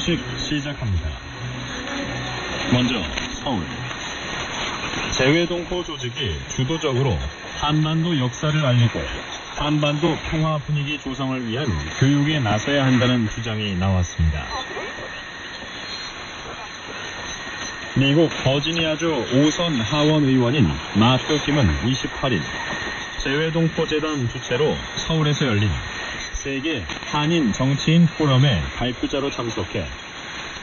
소식 시작합니다. 먼저 서울. 재외동포 조직이 주도적으로 한반도 역사를 알리고 한반도 평화 분위기 조성을 위한 교육에 나서야 한다는 주장이 나왔습니다. 미국 버지니아주 오선 하원 의원인 마크 김은 28일 재외동포 재단 주최로 서울에서 열린 세계 한인 정치인 포럼에 발표자로 참석해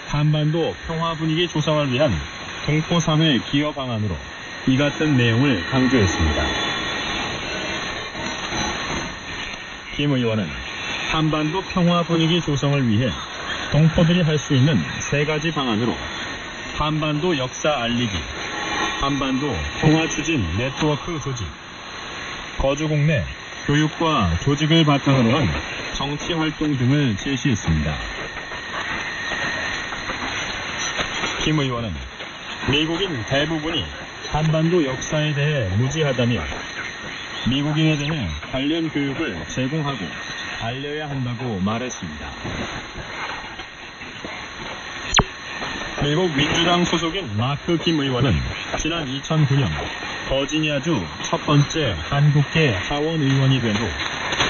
한반도 평화 분위기 조성을 위한 동포 사회 기여 방안으로 이 같은 내용을 강조했습니다. 김 의원은 한반도 평화 분위기 조성을 위해 동포들이 할 수 있는 세 가지 방안으로 한반도 역사 알리기, 한반도 평화 추진 네트워크 조직, 거주국 내 교육과 조직을 바탕으로 한 정치 활동 등을 제시했습니다. 김 의원은 미국인 대부분이 한반도 역사에 대해 무지하다며 미국인에 대해 관련 교육을 제공하고 알려야 한다고 말했습니다. 미국 민주당 소속인 마크 김 의원은 지난 2009년 버지니아주 첫 번째 한국계 하원 의원이 된 후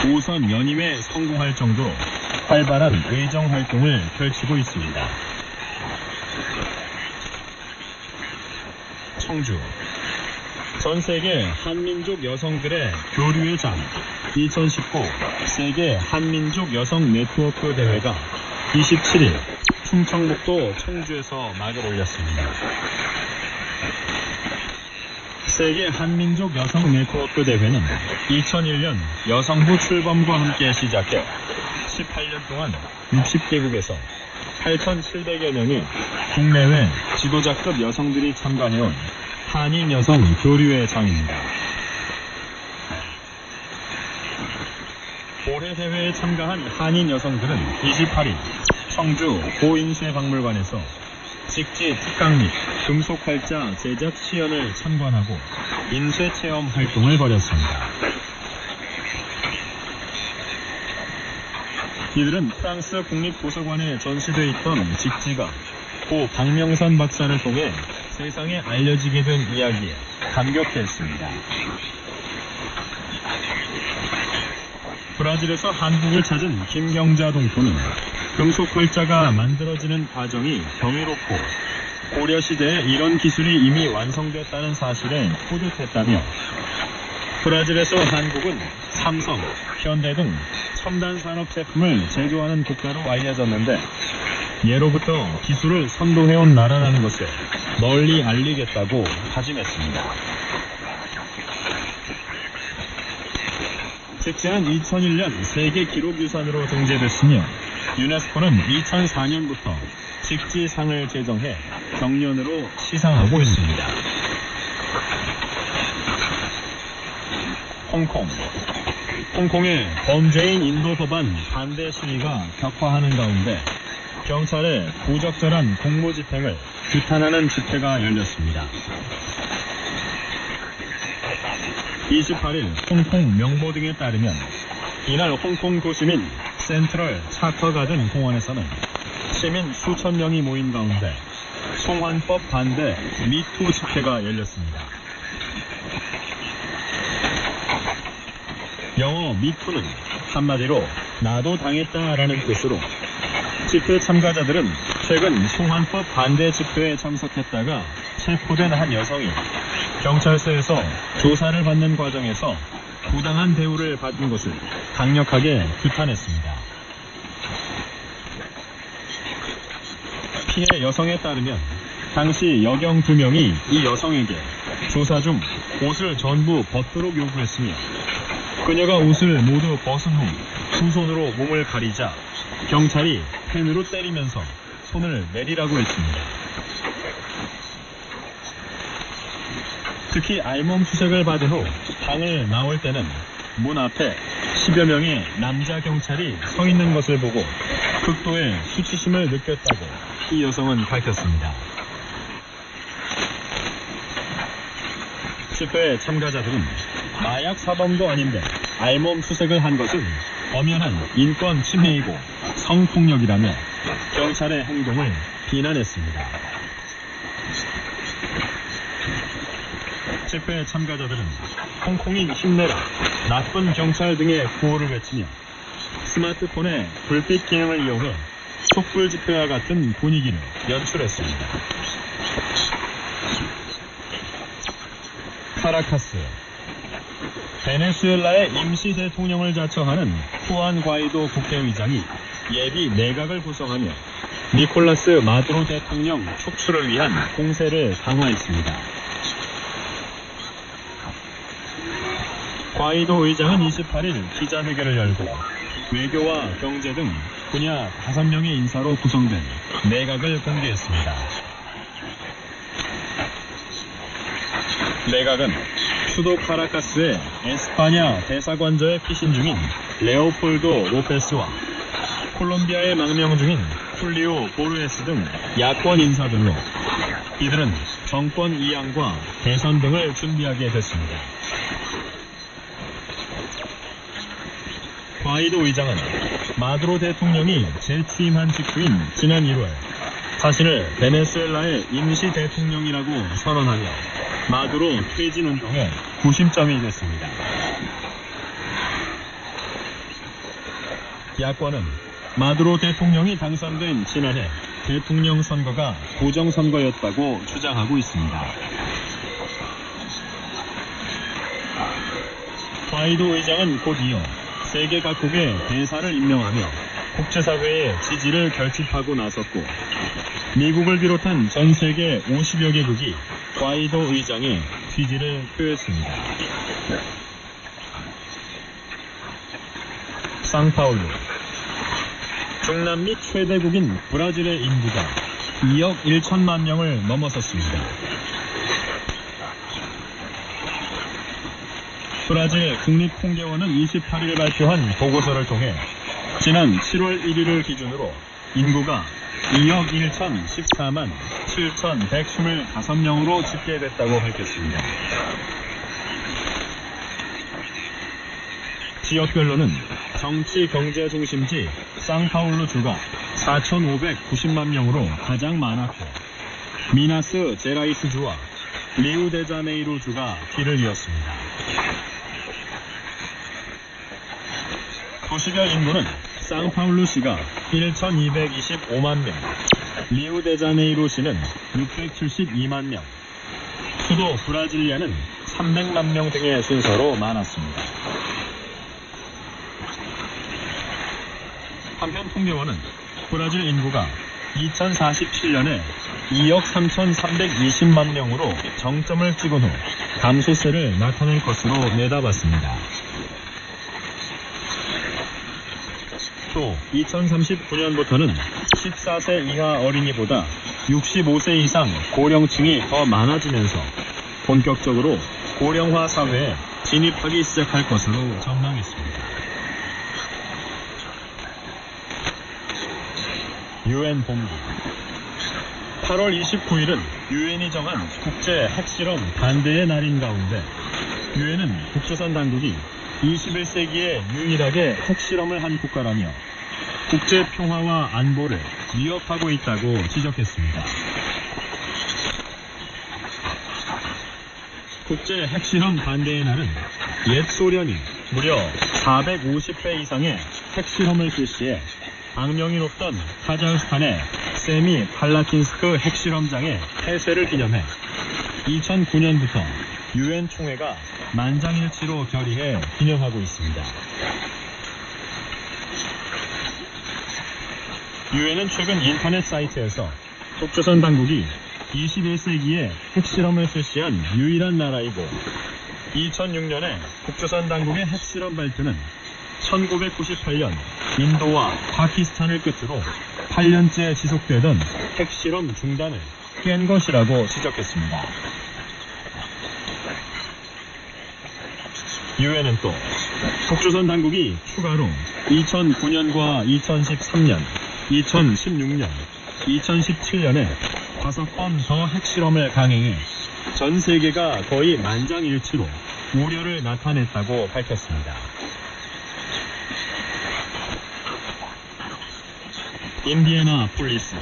우선 연임에 성공할 정도로 활발한 의정 활동을 펼치고 있습니다. 청주. 전 세계 한민족 여성들의 교류의 장 2019 세계 한민족 여성 네트워크 대회가 27일 충청북도 청주에서 막을 올렸습니다. 세계 한민족 여성 네트워크 대회는 2001년 여성부 출범과 함께 시작해 18년 동안 60개국에서 8,700여 명의 국내외 지도자급 여성들이 참가해온 한인 여성 교류의 장입니다. 올해 대회에 참가한 한인 여성들은 28일 청주 고인쇄 박물관에서 직지 특강 및 금속 활자 제작 시연을 참관하고 인쇄 체험 활동을 벌였습니다. 이들은 프랑스 국립도서관에 전시돼 있던 직지가 고 박명선 박사를 통해 세상에 알려지게 된 이야기에 감격했습니다. 브라질에서 한국을 찾은 김경자 동포는 금속 활자가 만들어지는 과정이 경이롭고 고려시대에 이런 기술이 이미 완성됐다는 사실에 뿌듯했다며 브라질에서 한국은 삼성, 현대 등 첨단 산업 제품을 제조하는 국가로 알려졌는데 예로부터 기술을 선도해온 나라라는 것을 널리 알리겠다고 다짐했습니다. 직지는 2001년 세계기록유산으로 등재됐으며 유네스코는 2004년부터 직지상을 제정해 경년으로 시상하고 있습니다. 홍콩의 범죄인 인도 법안 반대 시위가 격화하는 가운데 경찰의 부적절한 공무집행을 규탄하는 집회가 열렸습니다. 28일 홍콩 명보 등에 따르면 이날 홍콩 도시민 센트럴 차커가든 공원에서는 시민 수천 명이 모인 가운데 송환법 반대 미투 집회가 열렸습니다. 영어 미투는 한마디로 나도 당했다라는 뜻으로 집회 참가자들은 최근 송환법 반대 집회에 참석했다가 체포된 한 여성이 경찰서에서 조사를 받는 과정에서 부당한 대우를 받은 것을 강력하게 규탄했습니다. 피해 여성에 따르면 당시 여경 2명이 이 여성에게 조사 중 옷을 전부 벗도록 요구했으며 그녀가 옷을 모두 벗은 후 두 손으로 몸을 가리자 경찰이 펜으로 때리면서 손을 내리라고 했습니다. 특히 알몸 수색을 받은 후 방을 나올 때는 문 앞에 10여 명의 남자 경찰이 서 있는 것을 보고 극도의 수치심을 느꼈다고 이 여성은 밝혔습니다. 집회 참가자들은 마약 사범도 아닌데 알몸 수색을 한 것은 엄연한 인권 침해이고 성폭력이라며 경찰의 행동을 비난했습니다. 집회 참가자들은 홍콩인 힘내라, 나쁜 경찰 등의 구호를 외치며 스마트폰의 불빛 기능을 이용해 촛불 집회와 같은 분위기를 연출했습니다. 카라카스. 베네수엘라의 임시 대통령을 자처하는 후안 과이도 국회의장이 예비 내각을 구성하며 니콜라스 마두로 대통령 촉출을 위한 공세를 강화했습니다. 과이도 의장은 28일 기자회견을 열고 외교와 경제 등 분야 5명의 인사로 구성된 내각을 공개했습니다. 내각은 수도 카라카스의 에스파냐 대사관저에 피신 중인 레오폴도 로페스와 콜롬비아에 망명 중인 훌리오 보르에스 등 야권 인사들로 이들은 정권 이양과 대선 등을 준비하게 됐습니다. 과이도 의장은 마두로 대통령이 재취임한 직후인 지난 1월 자신을 베네수엘라의 임시 대통령이라고 선언하며 마두로 퇴진 운동의 구심점이 됐습니다. 야권은 마두로 대통령이 당선된 지난해 대통령 선거가 부정선거였다고 주장하고 있습니다. 과이도 의장은 곧 이어 세계 각국의 대사를 임명하며 국제사회의 지지를 결집하고 나섰고 미국을 비롯한 전 세계 50여 개국이 과이도 의장의 지지를 표했습니다. 상파울루. 중남미 최대국인 브라질의 인구가 2억 1천만 명을 넘어섰습니다. 브라질 국립통계원은 28일 발표한 보고서를 통해 지난 7월 1일을 기준으로 인구가 2억 1,014만 7,125명으로 집계됐다고 밝혔습니다. 지역별로는 정치 경제 중심지 상파울루주가 4,590만 명으로 가장 많았고 미나스 제라이스주와 리우데자네이루주가 뒤를 이었습니다. 도시별 인구는 상파울루시가 1,225만 명, 리우데자네이루시는 672만 명, 수도 브라질리아는 300만 명 등의 순서로 많았습니다. 한편 통계원은 브라질 인구가 2047년에 2억 3,320만 명으로 정점을 찍은 후 감소세를 나타낼 것으로 내다봤습니다. 또 2039년부터는 14세 이하 어린이보다 65세 이상 고령층이 더 많아지면서 본격적으로 고령화 사회에 진입하기 시작할 것으로 전망했습니다. 유엔 본부. 8월 29일은 유엔이 정한 국제 핵실험 반대의 날인 가운데 유엔은 북조선 당국이 21세기에 유일하게 핵실험을 한 국가라며 국제 평화와 안보를 위협하고 있다고 지적했습니다. 국제 핵실험 반대의 날은 옛 소련이 무려 450회 이상의 핵실험을 실시해 악명이 높던 카자흐스탄의 세미 팔라틴스크 핵실험장의 폐쇄를 기념해 2009년부터 유엔 총회가 만장일치로 결의해 기념하고 있습니다. 유엔은 최근 인터넷 사이트에서 북조선 당국이 21세기에 핵실험을 실시한 유일한 나라이고 2006년에 북조선 당국의 핵실험 발표는 1998년 인도와 파키스탄을 끝으로 8년째 지속되던 핵실험 중단을 깬 것이라고 지적했습니다. 유엔은 또 북조선 당국이 추가로 2009년과 2013년, 2016년, 2017년에 5번 더 핵실험을 강행해 전 세계가 거의 만장일치로 우려를 나타냈다고 밝혔습니다. 인디애나폴리스.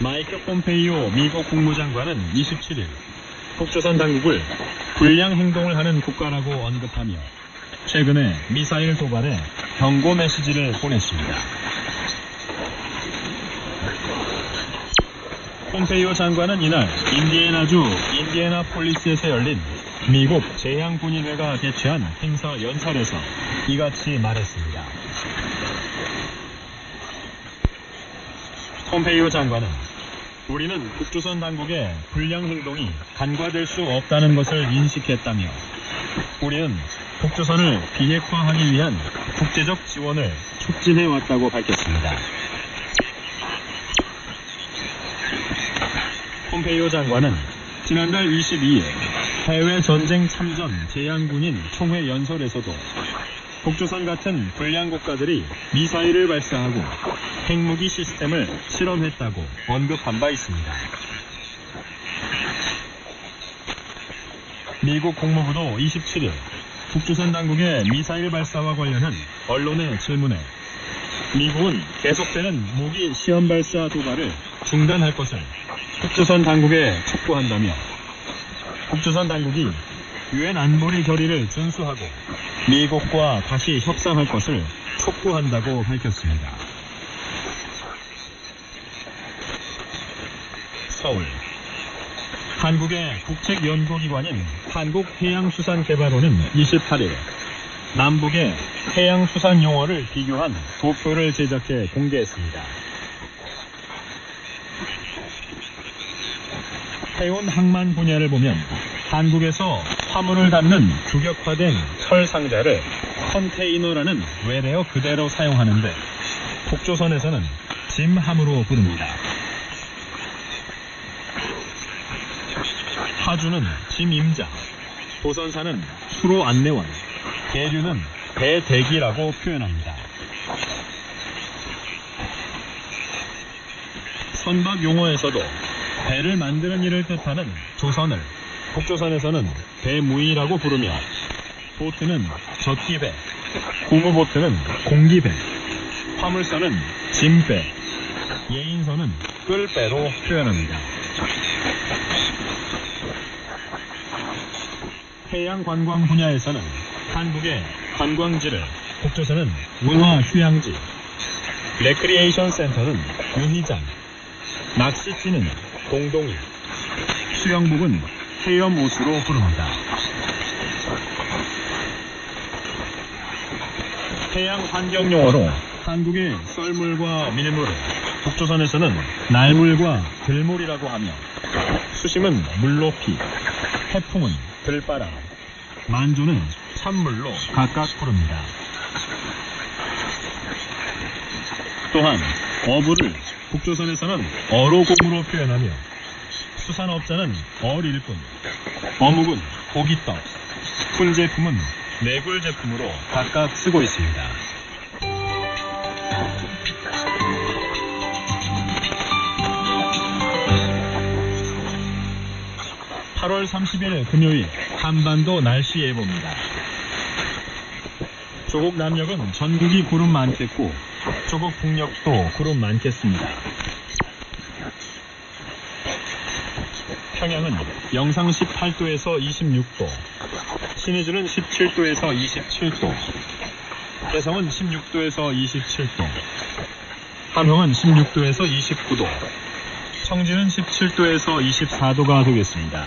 마이크 폼페이오 미국 국무장관은 27일 북조선 당국을 불량 행동을 하는 국가라고 언급하며 최근에 미사일 도발에 경고 메시지를 보냈습니다. 폼페이오 장관은 이날 인디애나주 인디애나폴리스에서 열린 미국 제향군인회가 개최한 행사 연설에서 이같이 말했습니다. 폼페이오 장관은 우리는 북조선 당국의 불량 행동이 간과될 수 없다는 것을 인식했다며 우리는 북조선을 비핵화하기 위한 국제적 지원을 촉진해왔다고 밝혔습니다. 폼페이오 장관은 지난달 22일 해외 전쟁 참전 제향군인 총회 연설에서도 북조선 같은 불량 국가들이 미사일을 발사하고 핵무기 시스템을 실험했다고 언급한 바 있습니다. 미국 국무부도 27일 북조선 당국의 미사일 발사와 관련한 언론의 질문에 미국은 계속되는 무기 시험 발사 도발을 중단할 것을 북조선 당국에 촉구한다며 북조선 당국이 유엔 안보리 결의를 준수하고 미국과 다시 협상할 것을 촉구한다고 밝혔습니다. 서울. 한국의 국책연구기관인 한국해양수산개발원은 28일 남북의 해양수산 용어를 비교한 도표를 제작해 공개했습니다. 해운 항만 분야를 보면 한국에서 화물을 담는 규격화된 철 상자를 컨테이너라는 외래어 그대로 사용하는데 북조선에서는 짐함으로 부릅니다. 하주는 짐임자, 도선사는 수로 안내원, 계류는 배대기라고 표현합니다. 선박 용어에서도 배를 만드는 일을 뜻하는 조선을 북조선에서는 배무이라고 부르며 보트는 젓기배, 고무보트는 공기배, 화물선은 짐배, 예인선은 끌배로 표현합니다. 해양관광 분야에서는 한국의 관광지를 북조선은 문화휴양지, 레크리에이션 센터는 유희장, 낚시지는 동동이, 수영복은 해염옷으로 부릅니다. 해양환경용어로 한국의 썰물과 밀물을 북조선에서는 날물과 들물이라고 하며 수심은 물높이, 해풍은 들바람, 만조는 찬물로 각각 부릅니다. 또한 어부를 북조선에서는 어로공으로 표현하며 수산업자는 어릴꾼, 어묵은 고기떡, 훈제품은 내굴 제품으로 각각 쓰고 있습니다. 8월 30일 금요일 한반도 날씨 예보입니다. 조국 남역은 전국이 구름 많겠고 조국 북녘도 구름 많겠습니다. 평양은 영상 18도에서 26도, 신의주는 17도에서 27도, 개성은 16도에서 27도, 함흥은 16도에서 29도, 청진은 17도에서 24도가 되겠습니다.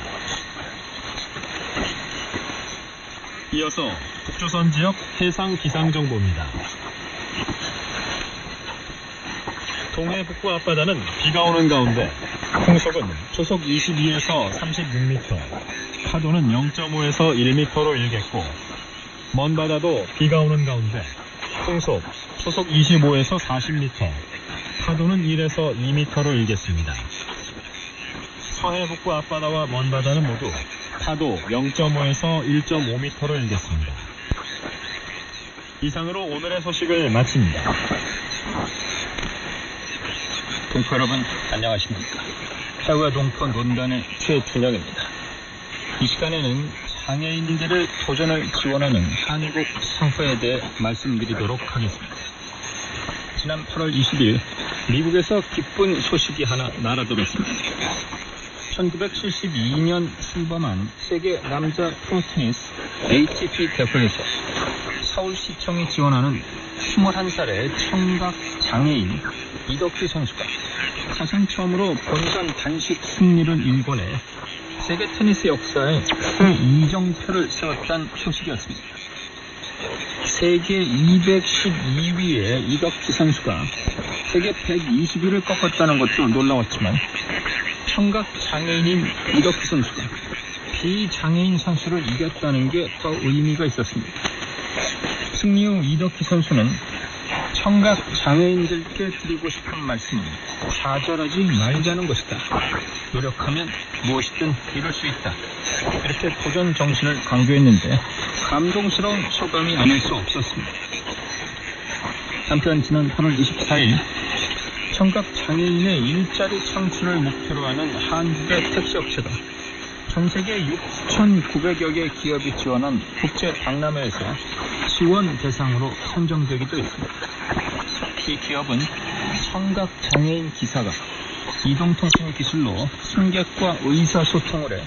이어서 북조선 지역 해상 기상정보입니다. 동해 북부 앞바다는 비가 오는 가운데 풍속은 초속 22에서 36m, 파도는 0.5에서 1m로 일겠고 먼 바다도 비가 오는 가운데 풍속 초속 25에서 40m, 파도는 1에서 2m로 일겠습니다. 서해 북부 앞바다와 먼 바다는 모두 파도 0.5에서 1.5m로 일겠습니다. 이상으로 오늘의 소식을 마칩니다. 동포 여러분 안녕하십니까. 해외 동포 논단의 최춘영입니다. 이 시간에는 장애인들의 도전을 지원하는 한국 상회에 대해 말씀드리도록 하겠습니다. 지난 8월 20일 미국에서 기쁜 소식이 하나 날아들었습니다. 1972년 출범한 세계 남자 프로테니스 ATP 대회에서 서울시청이 지원하는 21살의 청각 장애인 이덕기 선수가 사상 처음으로 본선 단식 승리를 일궈내 세계 테니스 역사에 새 이정표를 세웠다는 소식이었습니다. 세계 212위의 이덕기 선수가 세계 120위를 꺾었다는 것도 놀라웠지만 청각 장애인인 이덕기 선수가 비장애인 선수를 이겼다는 게 더 의미가 있었습니다. 승리 후 이덕기 선수는 청각 장애인들께 드리고 싶은 말씀은 좌절하지 말자는 것이다. 노력하면 무엇이든 이룰 수 있다. 이렇게 도전 정신을 강조했는데 감동스러운 소감이 아닐 수 없었습니다. 한편 지난 8월 24일 청각 장애인의 일자리 창출을 목표로 하는 한국의 택시업체가 전 세계 6,900여 개 기업이 지원한 국제 박람회에서 지원 대상으로 선정되기도 했습니다. 이 기업은 청각 장애인 기사가 이동통신 기술로 승객과 의사소통을 해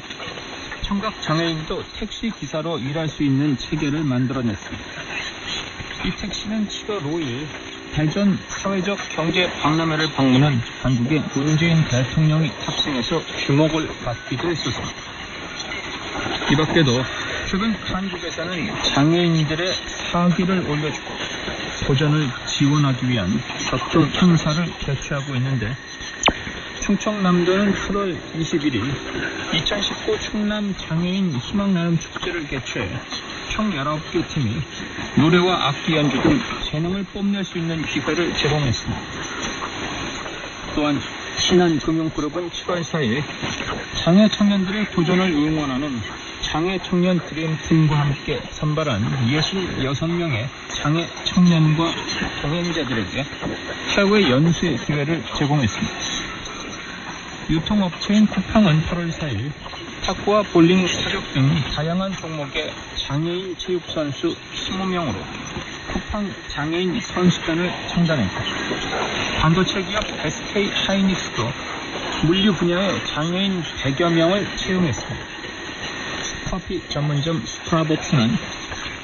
청각 장애인도 택시 기사로 일할 수 있는 체계를 만들어냈습니다. 이 택시는 7월 5일 대전 사회적 경제 박람회를 방문한 한국의 문재인 대통령이 탑승해서 주목을 받기도 했었습니다. 이 밖에도 최근 한국에서는 장애인들의 사기를 올려주고 도전을 지원하기 위한 각종 행사를 개최하고 있는데 충청남도는 8월 21일 2019 충남 장애인 희망나눔 축제를 개최해 총 19개 팀이 노래와 악기 연주 등 재능을 뽐낼 수 있는 기회를 제공했습니다. 또한 신한금융그룹은 7월 4일 장애 청년들의 도전을 응원하는 장애 청년 드림팀과 함께 선발한 66명의 장애 청년과 동행자들에게 해외 연수의 기회를 제공했습니다. 유통업체인 쿠팡은 8월 4일 탁구와 볼링, 사격 등 다양한 종목의 장애인 체육선수 20명으로 쿠팡 장애인 선수단을 창단했고 반도체 기업 SK 하이닉스도 물류 분야의 장애인 100여 명을 채용했습니다. 커피 전문점 스타벅스는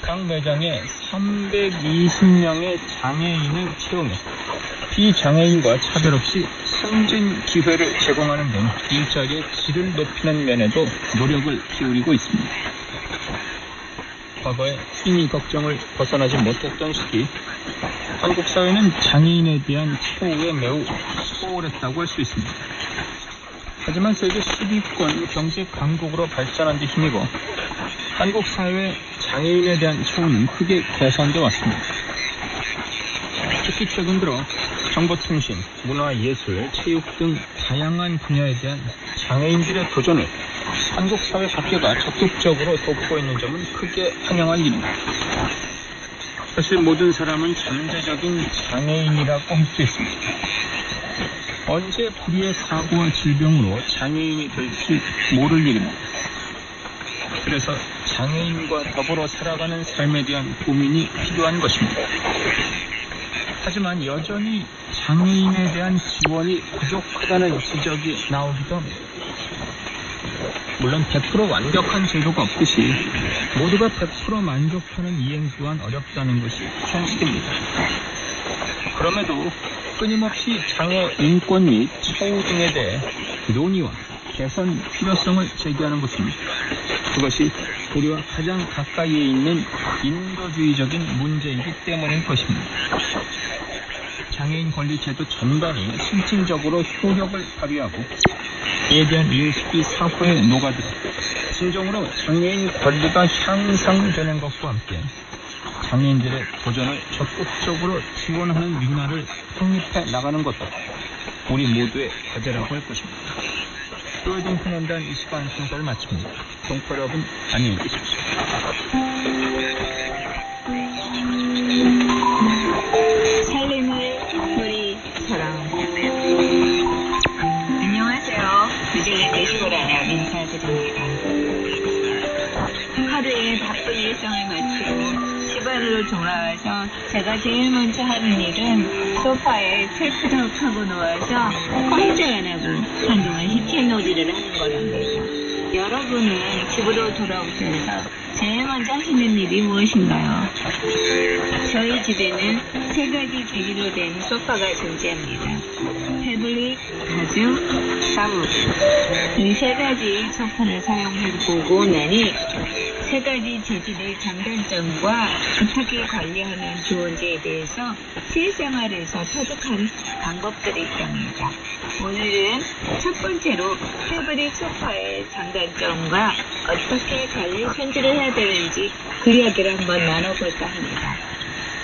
각 매장에 320명의 장애인을 채용해 비장애인과 차별 없이 승진 기회를 제공하는 등 일자리의 질을 높이는 면에도 노력을 기울이고 있습니다. 과거에 심의 걱정을 벗어나지 못했던 시기, 한국 사회는 장애인에 대한 처우에 매우 소홀했다고 할 수 있습니다. 하지만 세계 10위권 경제 강국으로 발전한 데 힘입어 한국 사회의 장애인에 대한 처우는 크게 개선되어 왔습니다. 특히 최근 들어 정보통신, 문화예술, 체육 등 다양한 분야에 대한 장애인들의 도전을 한국 사회 각계가 적극적으로 돕고 있는 점은 크게 환영할 일입니다. 사실 모든 사람은 잠재적인 장애인이라고 할 수 있습니다. 언제 불의의 사고와 질병으로 장애인이 될지 모를 일입니다. 그래서 장애인과 더불어 살아가는 삶에 대한 고민이 필요한 것입니다. 하지만 여전히 장애인에 대한 지원이 부족하다는 지적이 나오기도 합니다. 물론 100% 완벽한 제도가 없듯이 모두가 100% 만족하는 이행 또한 어렵다는 것이 현실입니다. 그럼에도 끊임없이 장애 인권 및 처우 등에 대해 논의와 개선 필요성을 제기하는 것입니다. 그것이 우리와 가장 가까이에 있는 인도주의적인 문제이기 때문일 것입니다. 장애인 권리 제도 전반이 실질적으로 효력을 발휘하고 이에 대한 인식이 사회에 녹아들어 진정으로 장애인 권리가 향상되는 것과 함께 장애인들의 도전을 적극적으로 지원하는 민화를 확립해 나가는 것도 우리 모두의 과제라고 할 것입니다. 교회 동포연단 이 시간 순서를 마칩니다. 동포 여러분 안녕히 계십시오. 살림을 우리처럼. 안녕하세요. 뉴질랜드 시골아내 인사드립니다. 하루의 바쁜 일상을 마치고 집안으로 돌아와서 제가 제일 먼저 하는 일은 소파에 셀프덕하고 누워서 꼼짝 안 하고 한동안 시체놀이를 하는 거랍니다. 여러분은 집으로 돌아오셔서 제일 먼저 하시는 일이 무엇인가요? 저희 집에는 세 가지 재질로 된 소파가 존재합니다. 태블릿, 가죽, 나무. 이 세 가지 소파를 사용해보고 나니 세 가지 재질의 장단점과 어떻게 관리하면 좋은지에 대해서 실생활에서 터득한 방법들이 있답니다. 오늘은 첫 번째로 태블릿 소파의 장단점과 어떻게 관리 손질을 해야 되는지 그 이야기를 한번 나눠볼까 합니다.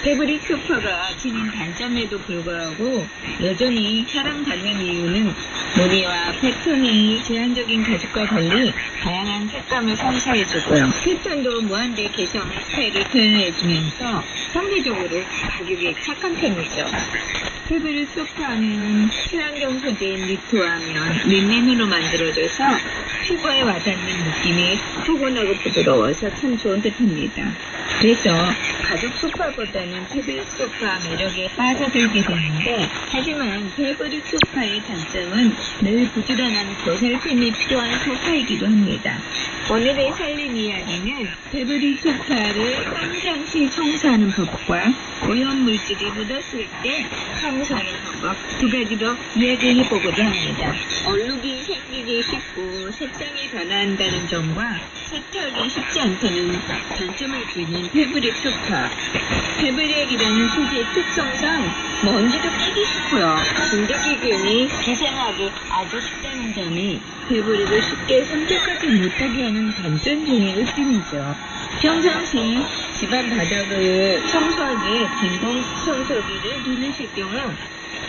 태블릿 소파가 지닌 단점에도 불구하고 여전히 사랑받는 이유는 무늬와 패턴이 제한적인 가죽과 달리 다양한 색감을 선사해주고요. 패턴도 무한대 개성 스타일을 표현해주면서 상대적으로 가격이 착한 편이죠. 태블릿 소파는 친환경 소재인 니트와 면, 린넨으로 만들어져서 피부에 와닿는 느낌이 포근하고 부드러워서 참 좋은 듯합니다. 그래서 가죽 소파보다는 태블릿 소파 매력에 빠져들게 되는데, 하지만 태블릿 소파의 장점은 늘 부지런한 보살핌이 필요한 소파이기도 합니다. 오늘의 살림 이야기는 태블릿 소파를 평상시 청소하는 법과 오염물질이 묻었을 때 청소하는 방법 두 가지로 이야기해보고자 합니다. 얼룩이 생기기 쉽고 색상이 변화한다는 점과 세척이 쉽지 않다는 단점을 지닌 태블릿 소파. 태블릿이라는 소재의 특성상 먼지도 끼기 쉽고요. 진드기균이 기생하기 아주 쉽다는 점이 태블릿을 쉽게 선택하지 못하게 하는 단점 중의 일점이죠. 평상시 집안 바닥을 청소하기에 진공 청소기를 누르실 경우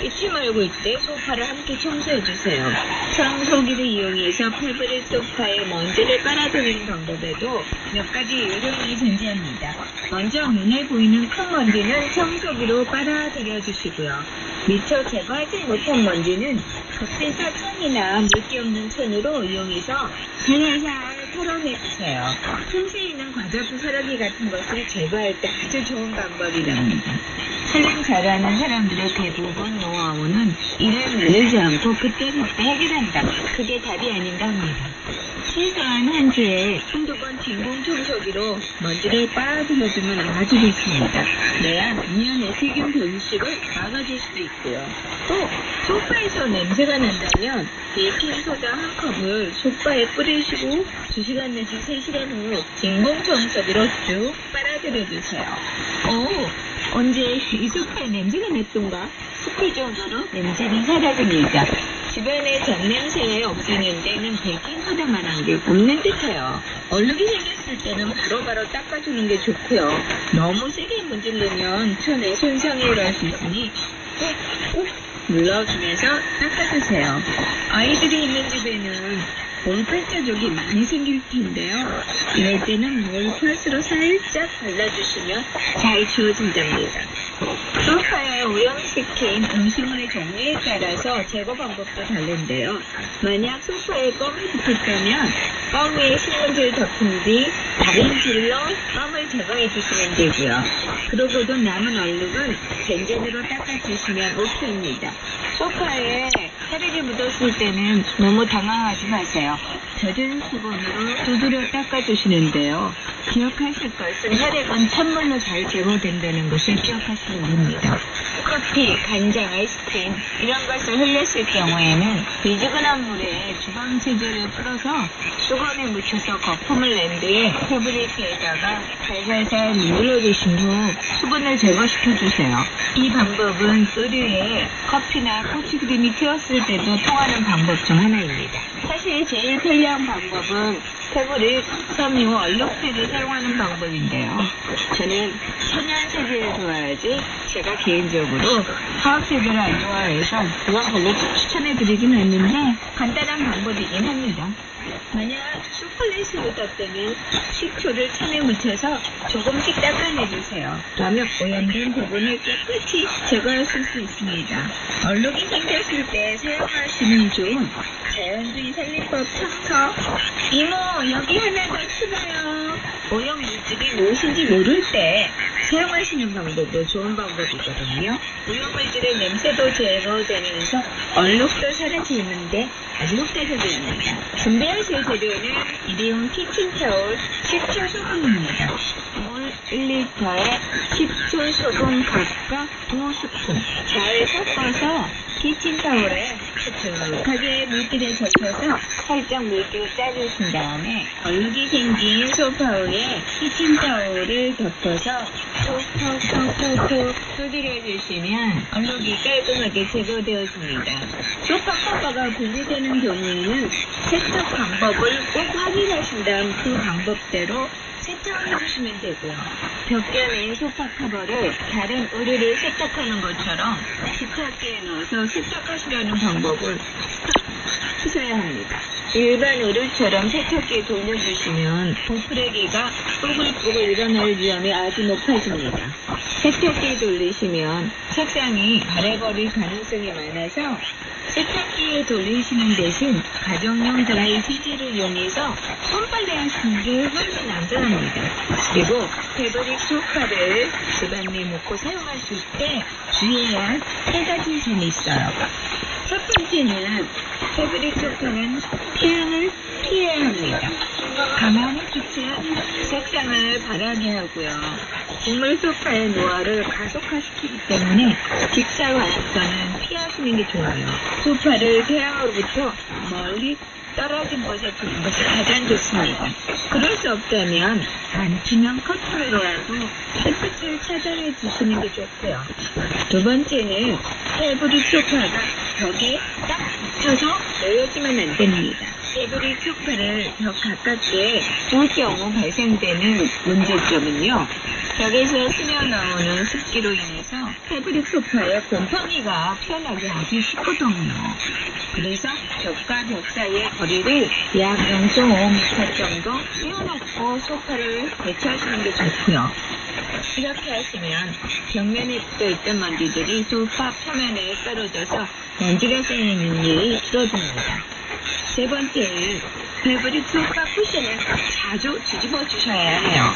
잊지 말고 이때 소파를 함께 청소해주세요. 청소기를 이용해서 태블릿 소파에 먼지를 빨아들이는 방법에도 몇 가지 요령이 존재합니다. 먼저 눈에 보이는 큰 먼지는 청소기로 빨아들여주시고요. 미처 제거하지 못한 먼지는 겉에서 천이나 물기 없는 손으로 이용해서 살살 털어내주세요. 틈새 있는 과자 부스러기 같은 것을 제거할 때 아주 좋은 방법이랍니다. 살림 잘하는 사람들의 대부분 노하우는 일을 늘리지 않고 그때그때 해결한다. 그게 답이 아닌가 합니다. 최소한 한 주에 한두 번 진공 청소기로 먼지를 빨아들여주면 아주 좋습니다. 그래야 미연의 세균 변식을 막아줄 수도 있고요. 또 소파에서 냄새가 난다면 베이킹소다 한 컵을 소파에 뿌리시고 2시간 내지 3시간 후 진공 청소기로 쭉 빨아들여주세요. 언제 이 소파에 냄새가 났던가 싶을 정도로 냄새는 사라집니다. 주변에 잡냄새 없애는 데는 베이킹소다만 한 게 없는 듯해요. 얼룩이 생겼을 때는 바로바로 닦아주는 게 좋고요. 너무 세게 문지르면 천에 손상이 갈 수 있으니 꾹꾹 눌러주면서 닦아주세요. 아이들이 있는 집에는 볼펜자족이 많이 생길 텐데요. 이럴 때는 몰펄스로 살짝 발라주시면 잘 지워진답니다. 소파에 오염시킨 음식물의 종류에 따라서 제거 방법도 다른데요. 만약 소파에 껌이 붙었다면 껌 위에 신문지를 덮은 뒤 다림질로 껌을 제거해 주시면 되고요. 그러고도 남은 얼룩은 벤젠으로 닦아주시면 오케이입니다. 소파에 혈액이 묻었을 때는 너무 당황하지 마세요. 젖은 수건으로 두드려 닦아주시는데요. 기억하실 것은 혈액은 찬물로 잘 제거된다는 것을 기억하시면 됩니다. 커피, 간장, 아이스크림 이런 것을 흘렸을 경우에는 미지근한 물에 주방세제를 풀어서 수건에 묻혀서 거품을 낸 뒤에 태블릿에다가 살살살 눌러주신 후 수분을 제거시켜주세요. 이 방법은 의류에 커피나 꼬치크림이 튀었을 때도 통하는 방법 중 하나입니다. 사실 제일 편리한 방법은 태블릿 섬유 얼룩제를 사용하는 방법인데요. 저는 천연 세제를 좋아하지 제가 개인적으로 화학 세제를 안 좋아해서 그건 별로 추천해드리긴 않는데 간단한 방법이긴 합니다. 만약 초콜릿이 묻었다면 식초를 천에 묻혀서 조금씩 닦아내주세요. 그러면 오염된 부분을 깨끗이 제거하실 수 있습니다. 얼룩이 생겼을 때 사용하시는 좋은 자연주의 살림법 첨터. 이모, 여기 하나 더 추가요. 오염 물질이 무엇인지 모를 때 사용하시는 방법도 좋은 방법이거든요. 오염 물질의 냄새도 제거되면서 얼룩도 사라지는데 아주 효과적입니다. 준비하실 재료는 일회용 키친타올, 식초, 소금입니다. 물 1리터에 식초, 소금 각각 2스푼 잘 섞어서 키친타올에 촉촉하게 물기를 적셔서 살짝 물기를 짜주신 다음에 얼룩이 생긴 소파 위에 키친타올을 덮어서 톡톡톡톡톡 두드려주시면 얼룩이 깔끔하게 제거되어집니다. 소파 커버가 분리되는 경우에는 세척 방법을 꼭 확인하신 다음 그 방법대로 세척을 해주시면 되고요. 벽면에 소파 커버를 다른 의류를 세탁하는 것처럼 세탁기에 넣어서 세탁하시려는 방법을 하셔야 합니다. 일반 의류처럼 세탁기에 돌려주시면 부풀레기가 뽀글뽀글 일어날 위험이 아주 높아집니다. 세탁기에 돌리시면 색상이 바래버릴 가능성이 많아서 세탁기에 돌리시는 대신 가정용 드라이 휴지를 이용해서 손빨래 하시는 게 훨씬 안전합니다. 그리고 패브릭 소파를 집안에 놓고 사용하실 때 주의해야 할 3가지 점이 있어요. 첫 번째는 패브릭 소파는 태양을 피해야 합니다. 강한 햇빛은 색상을 바라게 하고요. 국물 소파의 노화를 가속화시키기 때문에 직사 관점은 피하시는 게 좋아요. 소파를 태양으로부터 멀리 떨어진 곳에 두는 것이 가장 좋습니다. 그럴 수 없다면 반투명 커튼으로라도 햇빛을 차단해 주시는 게 좋고요. 두 번째는 패브릭 소파가 벽에 딱 붙어서 놓여지면 안 됩니다. 패브릭 소파를 벽 가깝게 둘 경우 발생되는 문제점은요. 벽에서 스며나오는 습기로 인해서 패브릭 소파에 곰팡이가 피어나기 아주 쉽거든요. 그래서 벽과 벽 사이의 거리를 약 0.5m 정도 띄워놓고 소파를 배치하시는 게 좋고요. 이렇게 하시면 벽면에 붙어있던 먼지들이 소파 표면에 떨어져서 먼지가 쌓이는 일이 줄어듭니다. 세 번째는 패브릭 소파 쿠션을 자주 뒤집어 주셔야 해요.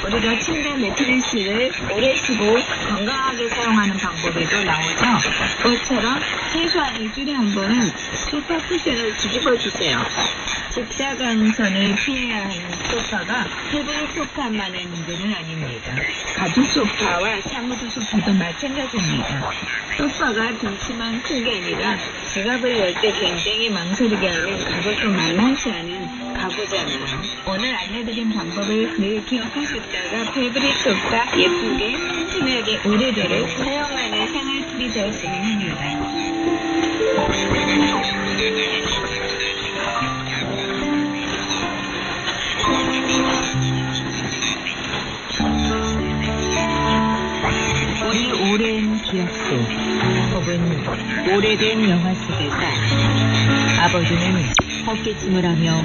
우리가 침대 매트리스를 오래 쓰고 건강하게 사용하는 방법에도 나오죠. 그것처럼 최소한 일주일에 한 번은 소파 쿠션을 뒤집어 주세요. 직사광선을 피해야 하는 소파가 패브릭 소파만의 문제는 아닙니다. 가죽 소파와 사무드 소파도 마찬가지입니다. 소파가 둥치만 큰 게 아니라 지갑을 열 때 굉장히 망설이게 하는 가격도 만만치 않은 가구잖아요. 오늘 알려드린 방법을 늘 기억하셨다가 패브릭 소파 예쁘게 튼튼하게 오래도록 사용하는 생활 팁이 되었으면 합니다. 우리 오랜 기억 속 혹은 오래된 영화 속에서 아버지는 헛기침을 하며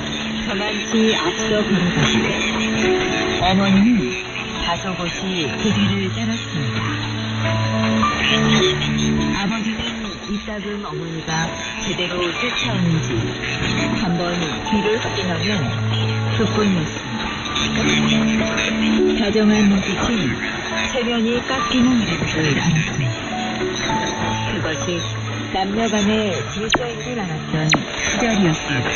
저만치 앞서 걸어가고 어머니는 다소곳이 그 뒤를 따랐습니다. 아버지는 이따금 어머니가 제대로 쫓아오는지 한번 뒤를 확인하면 그뿐이었습니다. 다정한 눈빛은 체면이 깎이는 것을 알았습니다. 그것이 남녀간의 질서인 줄 알았던 시절이었습니다.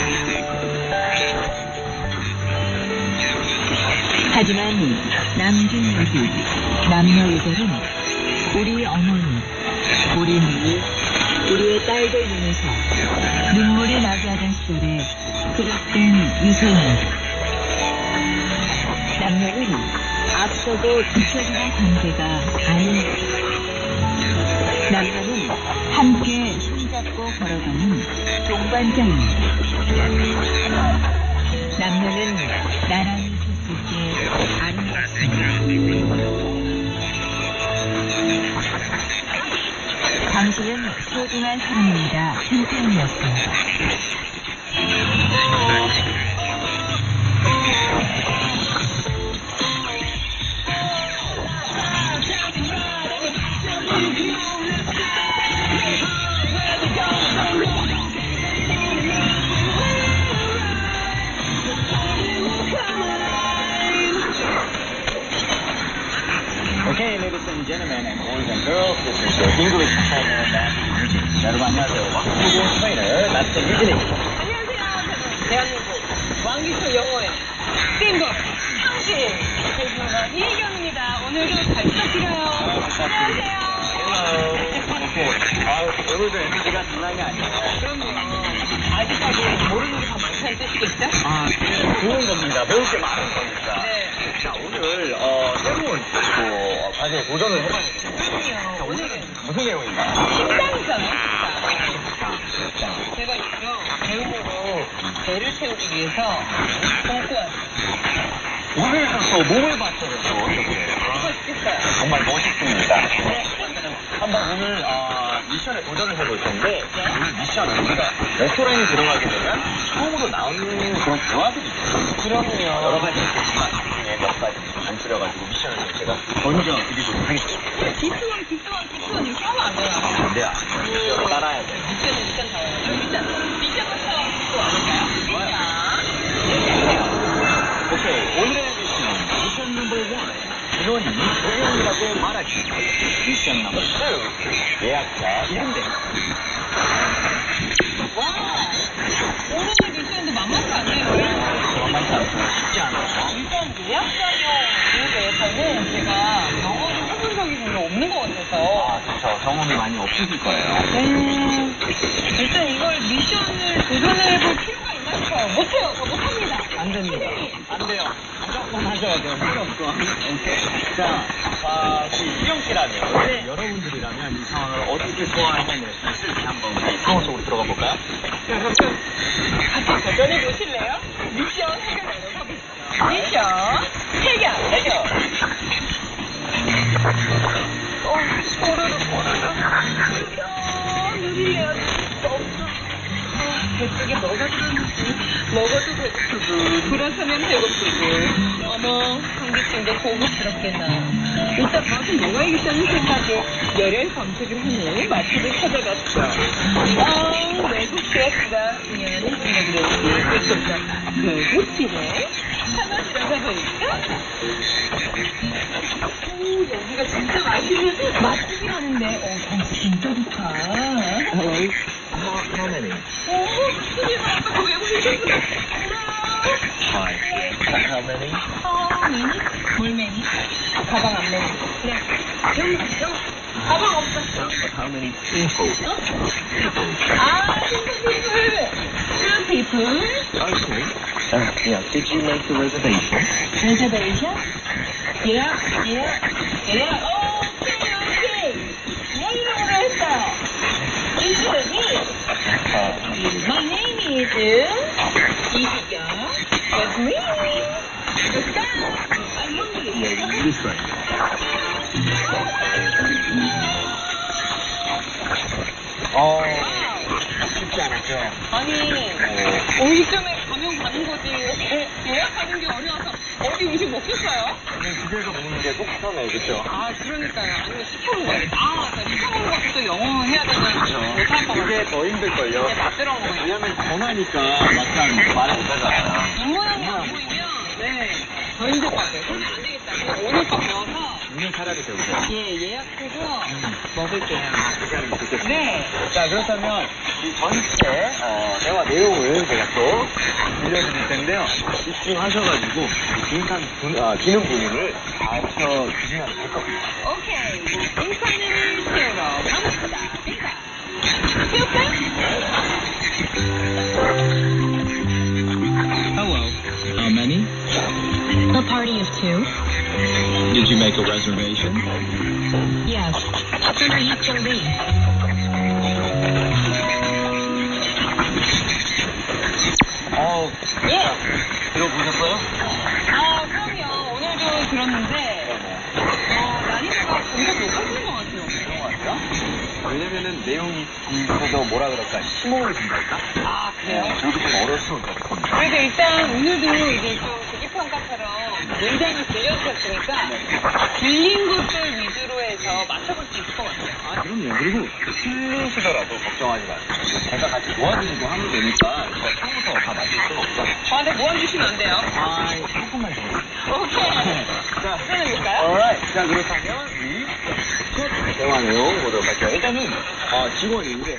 하지만 남긴 얘기, 남녀 얘기는 우리 어머니, 우리 누이, 우리의 딸들 눈에서 눈물이 나게 하던 시절에 그릇된 유서입니다. 남녀는 앞서고 뒤처지는 관계가 아닙니다. 남녀는 함께 손잡고 걸어가는 동반자입니다. 남녀는 나란히 섰을 때 아름답습니다. 당신은 소중한 사람입니다. 한편이었습니다. Hey, ladies and gentlemen, and boys and girls, this is the English trainer, Master Eugene. 여러분 안녕하세요. 왕기초 트레이너, Master Eugene입니다. 안녕하세요. 대한민국 왕기초 영어의 띵거 상실 대중과 이혜경입니다. 오늘도 잘 부탁드려요. 안녕하세요. 오늘도 에너지가 장난이 아니에요. 그럼요. 아직까지 모르는 게 더 많다는 뜻이겠죠? 아, 좋은 겁니다. 배울 게 많은 겁니다. 네. 자, 오늘 새로운 과제에 도전을 해봐야겠습니다. 그럼요. 자, 오늘은 무슨 내용인가요? 식당이잖아요. 식당. 제가 이거 배움으로 배를 채우기 위해서 공부하는 오늘 또 몸을 받쳐서 이렇게 맛있겠어요. 정말 멋있습니다. 네. 한번 오늘 미션에 도전을 해볼 텐데 오늘 미션은 우리가 레스토랑에 들어가게 되면 처음으로 나오는 그런 대화들이 있어요. 그럼요. 여러 가지 있겠지만 그중에 몇 가지 간추려가지고 미션을 좀 제가 던져드리도록 하겠습니다. 디스원 이렇게 하면 안 돼요. 안 돼요. 미션을 따라야 돼요. 미션 가요. 미션부터 또 와볼까요? 미션. 오케이, 오늘의 미션 넘버 1. 인원이 조용이라고 말하기. 미션 넘버 2. 예약자 이름대. 와, 오늘의 미션도 만만치 않네요. 만만치 않고 쉽지 않아요. 일단 예약자용 그룹에서는 제가 영어를 해본 적이 별로 없는 것 같아서 그렇죠. 경험이 많이 없으실 거예요. 일단 이걸 미션을 도전해볼 필요가 있나 싶어요. 못해요. 저 못합니다. 안 됩니다. 안 돼요. 무조건 하셔야 돼요. 무조건. 오케이. 자, 희영 씨라면, 네. 여러분들이라면 이 상황을 어떻게 소화해낼지 한번 우리 상황 속으로 들어가 볼까요? 여러분, 같이 도전해 보실래요? 미션 해결하도록 하겠습니다. 미션 해결. 누리래요. 뱃속에 뭐가 들었는지 먹어도 배고프고 돌아서면 배고프고 어머 한기침도 고급스럽겠나. 일단 맛은 먹어야겠다는 생각에 열혈 검색을 하는 맛집을 찾아갔죠. 외국 셰프가 운영하는 중국으로 그쪽이다. 외국집에 한번 들어가 보니까 여기가 진짜 맛있는 맛집이라는데 경치 진짜 좋다. How many? 아빠 외국 오셨어. Hi. How many? 매니? 뭘 매니? 가방 안 매니. 그래. 좀. 가방 없어. How many people? Two people. Okay. Yeah. Did you make the reservation? Reservation? Yeah. 오케이. 내 이름으로 했어요. 이수미. My name is 이수경. What's me? I'm hungry. Yeah, this way. 쉽지 않았죠? 아니, 음식점에 가면 가는 거지. 이렇게 예약하는 게 어려워서 어디 음식 먹겠어요? 집에서 먹는 게 속 편해, 그쵸? 아, 그러니까요. 아니면 시켜먹는 거. 시켜먹는 것도 또 영어 해야 되면 못할 것 그게 같아요. 더 힘들걸요? 이제 맛들어 먹어요. 왜냐면 전화니까 막상 말을 못하잖아요. 입모양이 안 보이면, 더 힘들 것 같아요. 그럼 안 되겠다. 그럼 오늘 거 배워서, 오늘 차라리 배우세요. 예약해서 먹을게요. 그렇게 하는 게 좋겠어요. 네. 자, 그렇다면 이 전체 대화 내용을 제가 또 들려드릴 텐데요. 집중하셔가지고 비는 부분을 다 쳐주시면 될 것 같아요. 오케이. 인터넷을 채우러 가봅시다. 채울까요? Hello. How many? A party of 2. Did you make a reservation? Yes. Under Easterly. 예. 들어보셨어요? 그럼요. 오늘도 들었는데, 난이도가 점점 높아지는 것 같아요. 그런 것 같아요? 왜냐면은 내용이 더 뭐라 그럴까? 심호흡을 준달까? 아, 그래요? 저도 좀 어려울 것 같아요. 그래도 일단 오늘도 이제 좀 대기평가처럼 문장이 들려주셨으니까 들린 것들 위주로 해서 맞춰볼 수 있을 것 같아요. 그럼요. 그리고 틀리시더라도 걱정하지 마세요. 제가 같이 도와드리고 하면 되니까 이거 처음부터 다 맞출 수는 없죠. 저한테 모아주시면 안 돼요? 조금만 더. 오케이. 자, 도전해볼까요? alright. 자, 그렇다면 우리 첫 대화 내용 보도록 할게요. 일단은 직원인데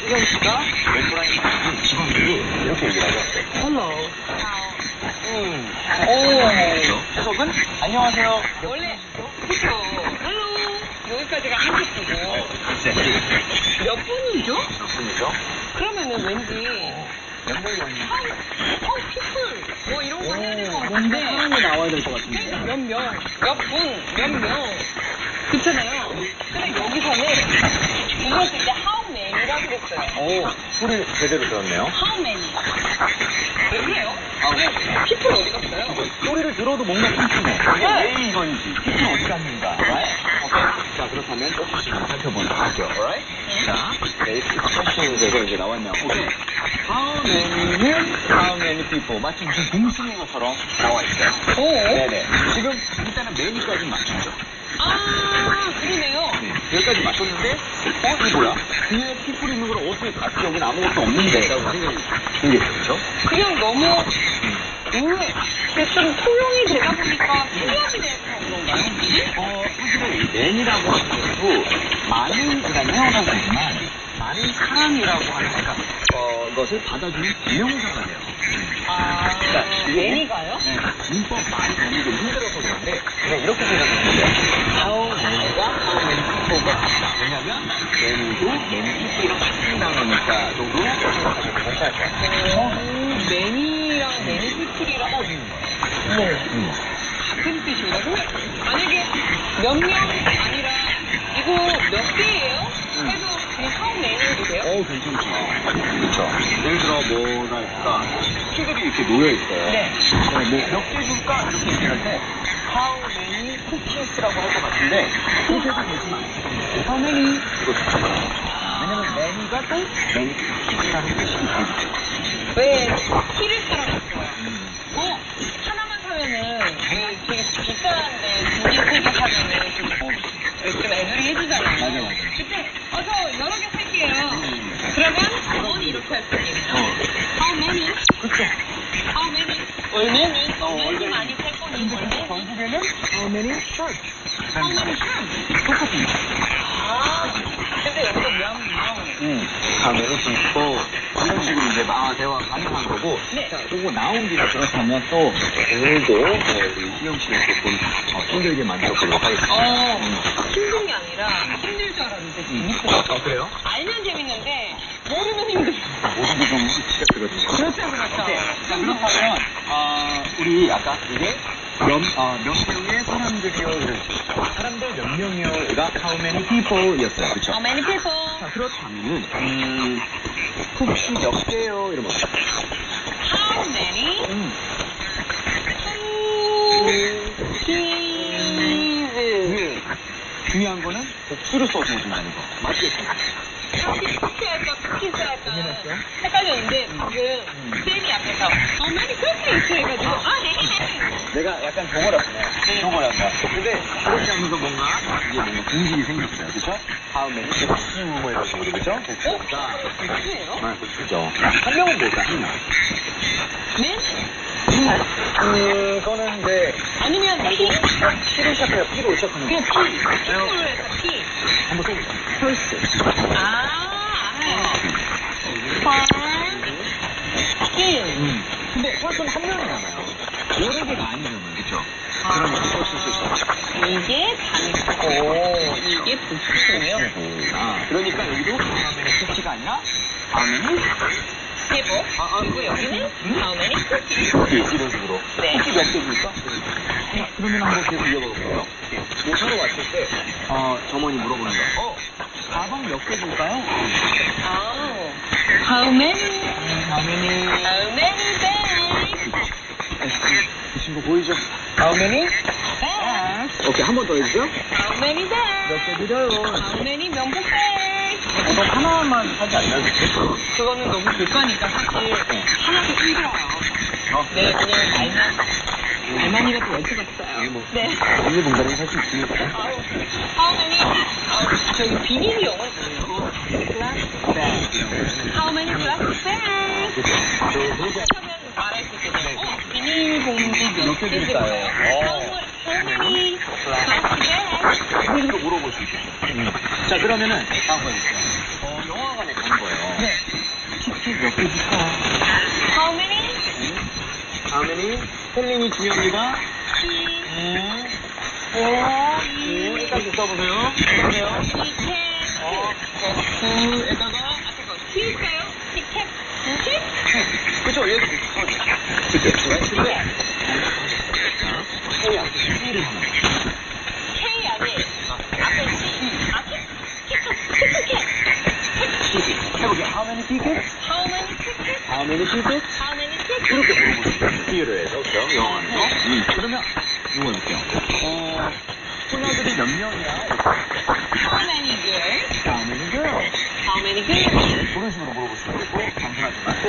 혜경 씨가 레스토랑에 있는 직원들이 이렇게 얘기를 하죠. Hello. 해석은 안녕하세요. 원래 그쵸. 헬로 여기까지가 한국이고 네. 몇 분이죠? 몇 분이죠? 그러면은 왠지 연봉원이 피플 뭐 이런 거 해야 될 것 같은데 사람이 나와야 될 것 같은데. 그러니까 몇 명, 몇 분, 몇 명 그렇잖아요. 근데 여기서는 불렀을 때 how many라고 그랬어요. 소리 제대로 들었네요. how many 왜 그래요? 왜 피플 어디 갔어요? 소리를 들어도 뭔가 춤추네. 이게 네. 왜 이건지, 피플 어디 갔는가. Right? 오케이. 자, 그렇다면 조금씩 살펴보도록 할게요. Alright? 자, basic question에서 이제 나왔네요. 오케이. How many people. 마치 무슨 공식인 것처럼 나와 있어요. 오. 네네. 지금 일단은 메뉴까지 맞췄죠. 아 그러네요. 네. 여기까지 맞췄는데, 이게 뭐야? 뒤에 피플 있는 걸 어떻게 같이 여기는 아무것도 없는데? 라고 생각이 들겠죠? 그냥 너무 의외. 근데 좀 토용이 되다 보니까 필요하게 돼서 그런가요? 사실은 이 맨이라고 하는 것도 많은, 그러니까 회원하지만 많은 사람이라고 하는, 그러니까, 것을 받아주는 대명사가 돼요. 아, 이게 매니가요? 네, 문법 많이 배우기 좀 힘들어서 그런데, 그냥 이렇게 생각하면 돼요. How many가 how many people가 같다. 왜냐면, 메뉴도 many people이랑 같은 단어니까 정도 생각하시면 괜찮을 것 같아요. 매니랑 매니피플이랑 받아주는 거예요. 같은 뜻입니다. 근데 만약에 몇 명 아니라 이거 몇 개예요? 해도 그냥 how many도 돼요? 괜찮죠. 그렇죠. 예를 들어, 뭐랄까, 키들이 이렇게 놓여있어요. 네. 몇 개 줄까? 이렇게 얘기할 때, how many cookies라고 할 것 같은데, 그렇게 해도 되지만, how many? 이거 좋죠. 왜냐면 many가 또 many cookies라는 뜻이 있거든요. 왜 키를 따라갔어요? 하나만 사면은 되게 비싼데 두 개, 세 개 사면은 좀 애들이 해주잖아요. 맞아. 그때 저 여러 개 살게요. 그러면 어머니 이렇게 할 수 있겠네요. How many? 그렇죠. How many? 얼마니? 얼마니 많이 살 거니? 얼마니? 결국에는 how many shirts? How many shirts? 똑같습니다. 아, 근데 여기서 뭐하면 다음에는 또 이런 식으로 이제 대화가 가능한 거고. 네. 자, 그리고 나온 김에 그렇다면 또 오늘도 우리 희영 씨가 조금 힘들게 만들어보도록 하겠습니다. 힘든 게 아니라 힘들 줄 알았는데 재밌어요. 그래요? 알면 재밌는데 모르면 힘들어. 모든 게 좀 진짜 그렇죠. 그렇죠, 그렇죠. 자, 그렇다면 우리 아까 이게 몇 명의 사람들이요 이랬죠. 사람들 몇 명이요가 how many people이었어요. 그렇죠? How many people? 자, 그렇다면은 혹시 몇 개요 이러면 How many? cookies? 중요한 거는 복수를 써주는 거. 맞겠습니다. 사실 쿠키 할까 쿠키스 할까 헷갈렸는데 지금 쌤이 앞에서 How many cookies? 해가지고 내가 약간 저거라네. 저거란다. 근데 그렇게 하면서 뭔가 이게 뭔가 공식이 생겼어요. 그렇죠? how many 복수 뭐 이런 식으로 그렇죠? 복수가 복수예요? 복수죠. 한 명은 뭘까? 한 명. 맨? 그거는 이제 아니면 P? P로 시작해요. P로 시작하는 그냥 거. P. P로 해서 P. 한번 써보자. first. 알아요. Skin. 근데 first는 한 명이잖아요. 여러 개가 아니잖아요. 그렇죠? 그러면 이게 단고 이게 복수예요. 그러니까 여기도 다음에는 쿠키가 아니라 다음에는 대복. 그리고 여기는 How many cookies? 쿠키 이런 식으로. 네. 쿠키 몇 개 줄까? 그러면 한번 계속 이어볼게요. 모사로 왔을 때 점원이 물어보는 거. 가방 몇 개 줄까요? How many? How many? How many bags? 이 친구 보이죠? How many? Bags. 오케이, 한 번 더 해주세요. How many bags? 몇 개 드려요? How many 명품 bags? 그럼 하나만 하지 않나요? 그거는 너무 고가니까 사실 하나도 힘들어요. 네, 그냥 알만이라도 여쭤봤어요. 네. 비밀 공간이 사실 있으니까. How many? 저기 비닐이 영어로 뭐예요? How many plastic bags? 하면 말할 수 있겠네요. 비닐 봉지 몇 개 드릴까요? How many plastic bags? 이런 식으로 물어볼 수 있겠죠. 자, 그러면은 다음 거 해볼게요. 영화관에 간 거예요. 네. 티켓 몇 개 줄까? How many? How many? 헬린이 중요합니다. 일단 좀 써보세요. 써보세요. 에다가 티켓요? 티켓? 그쵸, 얘도 비슷하죠. 그쵸. 근데 K야, T를 하나. K 아니에요. 앞에 T. 아, 티켓. 해볼게요. How many tickets? How many tickets? How many tickets? How many tickets? 이렇게 물어볼 수 있어요. T를 해서, 그죠? 영어에서. 그러면, 이거 해볼게요. 소녀들이 몇 명이야? How many girls? How many girls? How many girls? 그런 식으로 물어볼 수 있고, 단순하지만 또,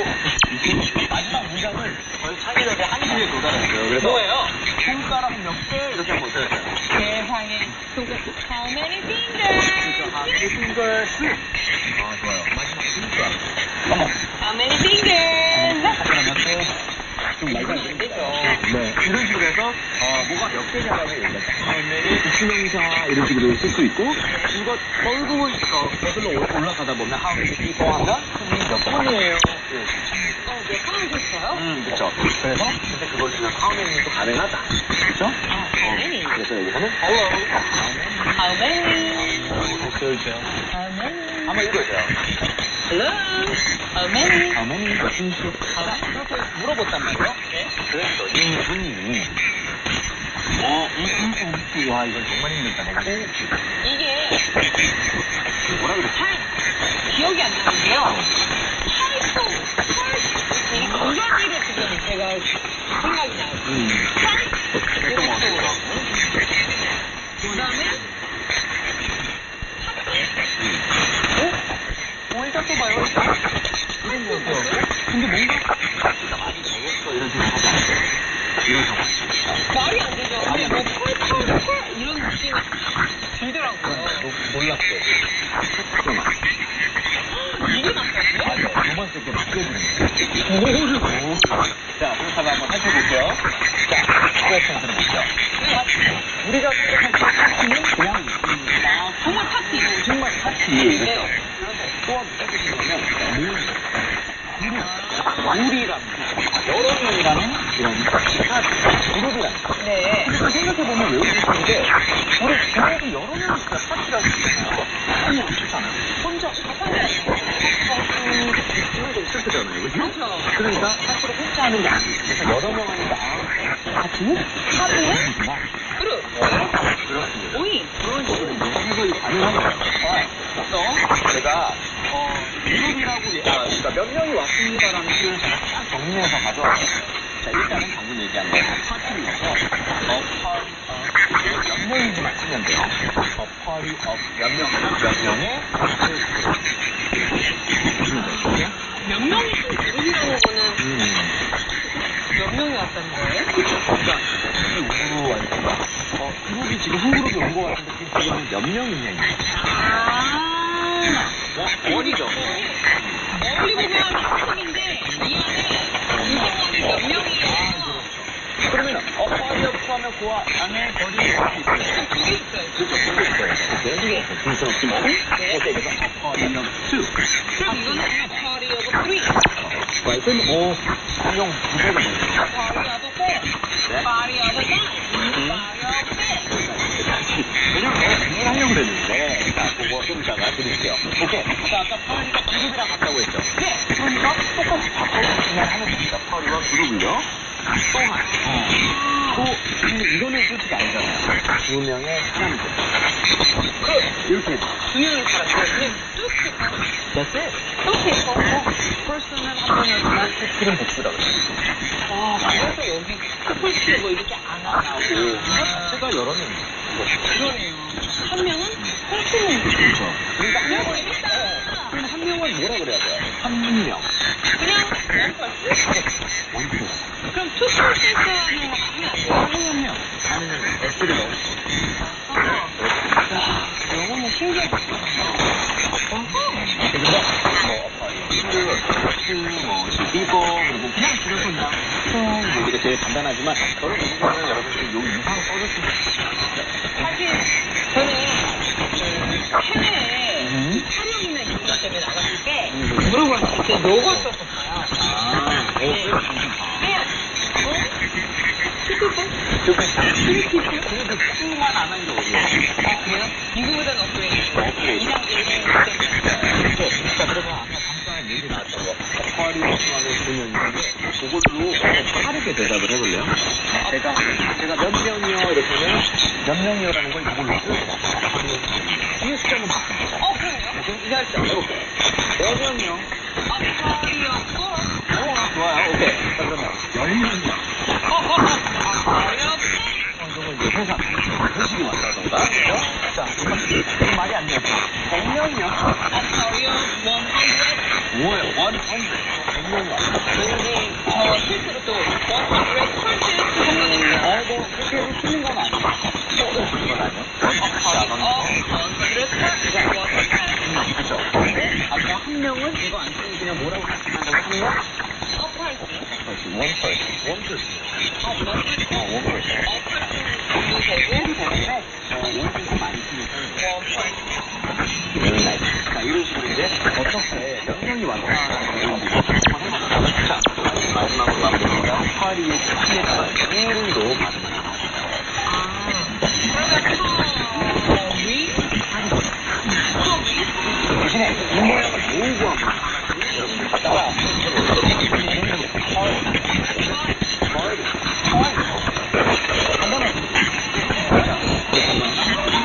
마지막 문장을 저희 창의력의 한계에 도달했어요. 그래서, 뭐예요? 손가락 몇 개? 이렇게 한번 써야죠. 세상에. How many 그래서, how many fingers? fingers? 아, 좋아요. 마지막 손가락. 어머. How many fingers? 그러면 또, 좀 말도 안 되는 거죠. 네. 이런 식으로 해서, 뭐가 몇 개냐라고 얘기하죠. how 부치명사 이런 식으로 쓸 수 있고, 이거 결국은, 거슬러 올라가다 보면 how many people 하면, 몇 번이에요? 몇 번이셨어요? 그쵸. 그래서, 근데 그걸 쓰면 how many도 가능하다. 그쵸? How many? 그래서 여기서는 hello. How many? 써주세요. How many? 한번 읽어주세요. Hello? How many? how many 몇 분씩? 이렇게 물어봤단 말이에요. 네. 그래서 이분이 와 이건 정말 힘들다. 내가 이게 뭐라 그랬지? 기억이 안 나는데요. 되게 건강기를 지금 제가 생각이 나요. 어떤 거 같아요? 그 다음에 일단 또 봐요. 이런 거 같아요. 근데 뭔가 진짜 많이 적었어 이런 생각 하지 않아요? 이런 생각. 말이 안 되죠. 근데 뭐 펄 이런 느낌이 들더라고요. 놀랐어요. 이게 맞다고요? 맞아요. 두 번째 게 맡겨주는 거예요. 자, 그렇다고 한번 살펴볼게요. 자, question 들어볼게요. 우리가 생각할 때 파티는 그냥 정말 파티. 정말 파티. 그렇죠? 또 해주시면 우리라는 여러 명이라는 이런 그룹이라는 네. 생각해보면 외우고 싶은데 우리 그룹이 여러 명이 있어야 파티라는 거잖아요. 그냥 그렇잖아요. 혼자 이건 좀 슬프잖아요. 그렇죠? 그러니까 파티를 혼자 하는 게 아니에요. 그래서 여러 명 하니까 파티는? 파티는? 그렇습니다. 오이. 그런 식으로 이제 해석이 가능한 거예요. 그래서 제가 그룹이라고 그러니까 몇 명이 왔습니다라는 표현을 제가 딱 정리해서 가져왔어요. 자, 일단은 방금 얘기한 거 파티를 해서 몇 명인지만 치면 돼요. party of 몇 명의 몇 명이 그룹이라는 거는 몇 명이 왔다는 거예요? 그러니까 우로 와 있습니다. 그룹이 지금 한 그룹이 온 거 같은데 지금 그룹은 몇 명이냐 이게. 원이죠. 멀리 보면 팀인데 이 안에 몇 명이에요? 그러면 파리 오프 하면 그 안에 거리 이렇게 있어요. 두개 있어요. 그렇죠. 두개 있어요. 진짜 없지만 오케이 그래서 파리 오브 2. 그럼 이거는 party of 3. 그럼 인용 두 개를 넣어요. party of 4. party of 5. party of 6. 왜냐면 내가 하려고 그랬는데 자 그거 좀 이따가 드릴게요. 오케이. 자 아까 파리가 그룹이랑 같다고 했죠. 네. 그러니까 똑같이 바꿔서 그냥 하면 됩니다. 파리와 그룹을요. 또 하나. 근데 이거는 솔직히 아니잖아요. 두 명의 사람들. 이렇게 두 명의 사람들. That's it. person은 한 명이었지만 스킬은 복수다 그래요. 그래서 여기 커플스 뭐 이렇게 안 하고 이거 자체가 여러 명이죠. 그러네요. 한 명은 펄스는 그렇죠. 그러니까 한 명은 그럼 한 명은 뭐라 그래야 돼요? 한 명. 그냥 원펄스? 원플러스. 그럼 투펄스는 하면 안 돼요? 한 명. 아니면 S를 넣으시죠. 영어는 신기하다. 이거 그리고 그냥 줄여서 그냥 뭐 이게 제일 간단하지만 저를 보시면 여러분들 요 이상 써줬으면 사실 저는 요걸 썼었어요. 네. 그래도 Q만 안 한 게 어디예요? 그래요? 누구보다는 업그레이드. 자, 그러면 아까 잠깐 얘기 나왔던 거, 어쿠아리움만을 보면 있는데, 그걸로 빠르게 대답을 해볼래요? 제가 몇 명이요? 이렇게 하면, 몇 명이요라는 걸 이걸로 뒤에 숫자만 바꿔요. 그래요? 그럼 이 살짝 해볼게요. 몇 명이요? 좋아요. 오케이. 자, 그러면 10명이요. 이거는 이제 회사 회식이 왔다던가. 자, 이건 말이 안 돼요. 100명이요. 뭐예요? 100. 100명이 왔다. 저 실수로 또 100 뭐, 그렇게 해서 틀린 건 아니에요. 그건 아니요. 그죠? 아까 한 명은 이거 안 쓰면 그냥 뭐라고 생각한다고 한 명? 원펄스. 원펄스 많이 쓰니까. 자, 이런 식으로 이제 어떻게 몇 명이 왔다라는 걸 해보자. 자, 마지막으로 마무리합니다. 파리의 P에다가 E로 발음을 대신에 이 모양을 모으고 합니다. 여러분들 따라.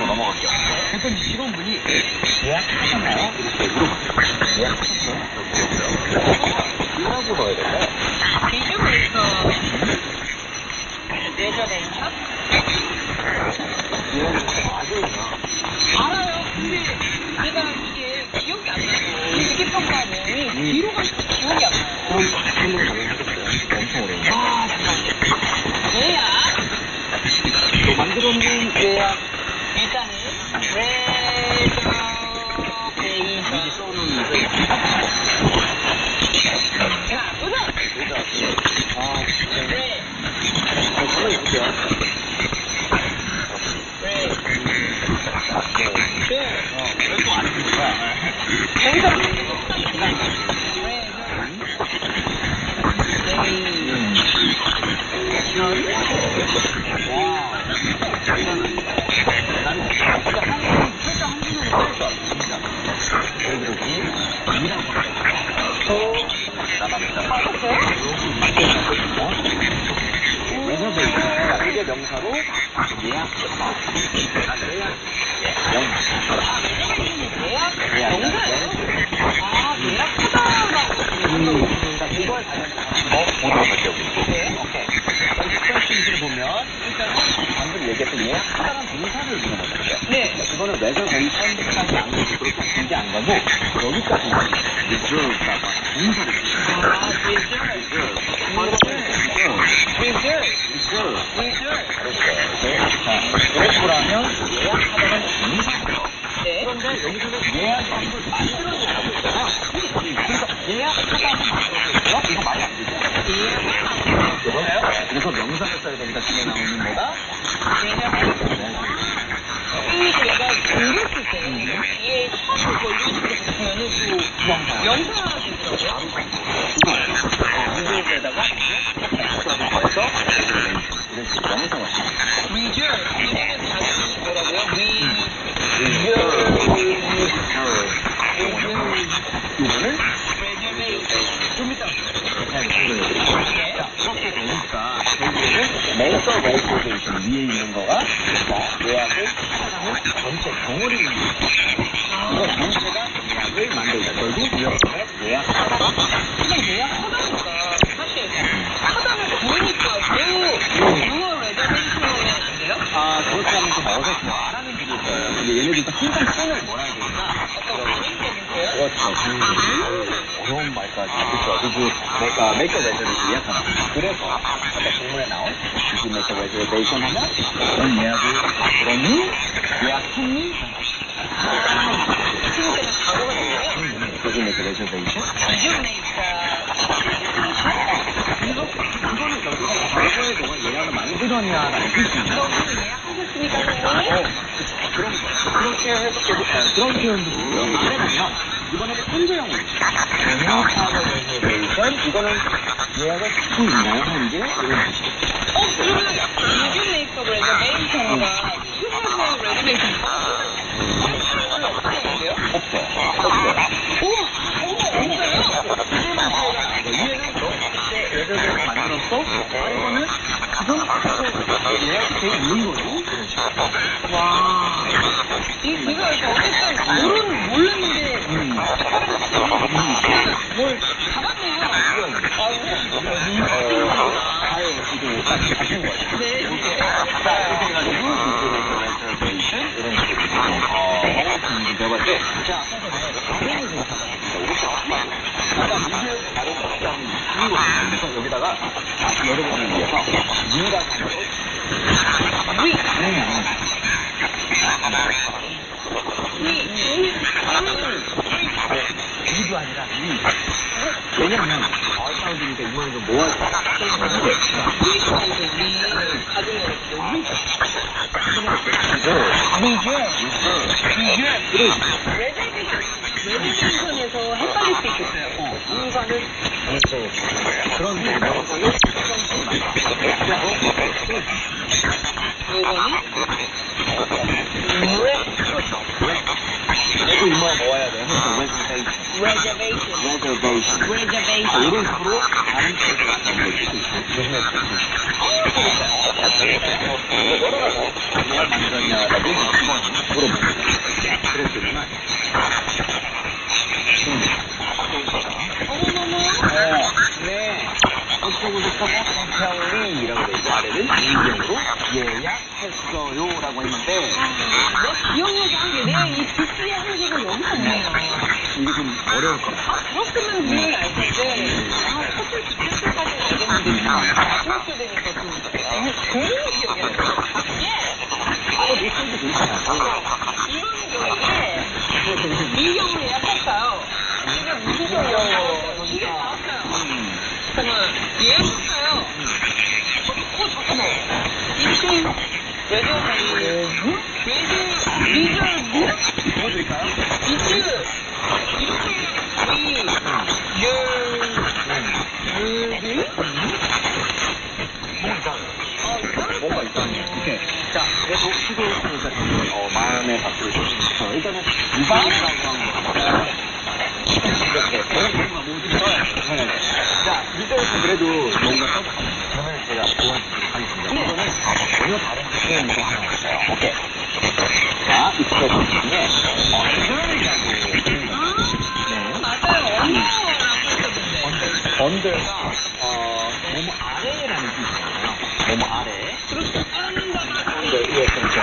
넘어갈게요. 그랬더니 직원분이 예약하셨나요? 이렇게 물어봤어요. 예약하셨어요? 뭐라고 넣어야 될까요? 알아요. 근데 내가 이게 기억이 안 나고 이게 평가는 뒤로 갈수록 기억이 안 나요. 그럼 설명 가능하겠어요? 엄청 어려운데. 예약. 또 만들어놓은 예약. 일단은 미리 써놓은 예약. 자, 우선 아, 진짜. 가만히 있을게요. 왜또 안 쓰는 거야? 이게 명사로 예약했다. 이걸 보도록 할게요. 오케이. 프레시를 보면 일단은 방금 얘기했던 예약하다는 동사를 물어봤어요. 네. 이거는 reservation까지 안 가고 그렇게 길게 안 가고 여기까지 reserve다가 동사를 그랬더라면 예약하다는 동사예요. 그런데 여기서는 예약한 걸 만들어줬다고 했잖아요. 그러니까 예약하다는 만들어줬어요? 이거 말이 안 되죠. 그래서 명사를 써야 되니까 집에 나오는 뭐다? 내가 읽었을 때 뒤에 처음 걸리는 거 보면은 또 명사가 되더라고요. 한국에다가 해서 이런 식으로 형성을 리저 이거는 다시 뭐라고요? 이거는 좀 이따 이렇게 되니까 결국에는 메이커 레이저베이션 위에 있는 거가 예약을 찾아가는 전체 덩어리입니다. 이거 전체가 예약을 만들다. 결국 이어서는 예약하다가 그냥 예약하다니까 사실 하다는 보이니까 영어 레저베이션을 해야 돼요? 아, 그렇게 하면 좀 어색해요. 말하는 분이 있어요. 근데 얘네들도 항상 끈을 뭐라 해야 되니까. 그렇죠. 어려운 말까지. 그렇죠. 그리고 내가 make a reservation 예약하나. 그래서 아까 공문에 나온 did you make a reservation 하면 그런 예약을 그러니? 예약했니? 지금 때는 과거가 되네요. Did you make a reservation? 이거는 결국 과거에 너가 예약을 만들었냐라는 뜻이죠. 예약하셨으니까 그런 거. 그렇게 해석해도 그런 표현도 있고요. 말해보면 이번에는 현재형으로. 윈타버 레저베이션. 이거는 예약을 하고 있나요, 현재? 이런 뜻이죠. 그러면 리뷰 메이크업 레저베이션과 휴먼 레저베이션 없어요. 위에는 너 그때 레저베이션 만들었어? 이거는 그건 예약돼 있는 거지? 그런 식으로. 와. 제가 어쨌든 몰랐는데 뭘 잡았네요. 아예 지금 가신 거예요. 네. 자, 이렇게 해가지고 레저베이션 이런 식으로 배워볼 때, 자, 다른 그래서 여기다가 여러분을 위해서 민간으로 위도 아니라 위. 왜냐면 사람들이니까 이거는 좀 모아서 레저베이션에서 헷갈릴 수 있겠어요. 민간은 그런 얘도 이마 모아야 돼요. reservation. 이런 식으로 다른 쪽으로 가는 거지. 여러 가지 왜 만들었냐라고 물어보는 거예요. 그랬더니만 네. 이쪽으로부터 성평리라고 되어 있고 아래는 인경으로 예약했어요라고 했는데 기억력이 한 게, 이 빅스의 한계가 너무 없네요. 이게 좀 어려울 것 같아요. 그렇으면 분명히 알 텐데, 커플 빅스까지 알겠는데, 중학교 되니까 좀, 본인이 기억이 안 나요. 리스도 괜찮아요. 이런 경우에, 인경으로 예약했어요. 이게 무슨 소리예요? 이게 나왔어요. 잠깐만, 예약했어요. 잠깐만. 이층 레저베이션? 뭐 드릴까요? 뭔가 이상해요. 오케이. 자, 그래도 시도했으니까 저는 마음의 박수를 줬어요. 일단은 무방이라고 하는 거. 이렇게 뭔가 모두 써야 돼요. 자, 이쪽에서 그래도 뭔가 써볼까요? 그러면 제가 도와드리도록 하겠습니다. 이거는 전혀 다른 표현으로 하나 있어요. 오케이. 자, 익스프레션 중에 언더이라고 네. 맞아요. 언더라고 했었는데. 언더가 몸 아래라는 뜻이잖아요. 몸 아래. 그렇죠. 언더가 언더 위에 그렇죠.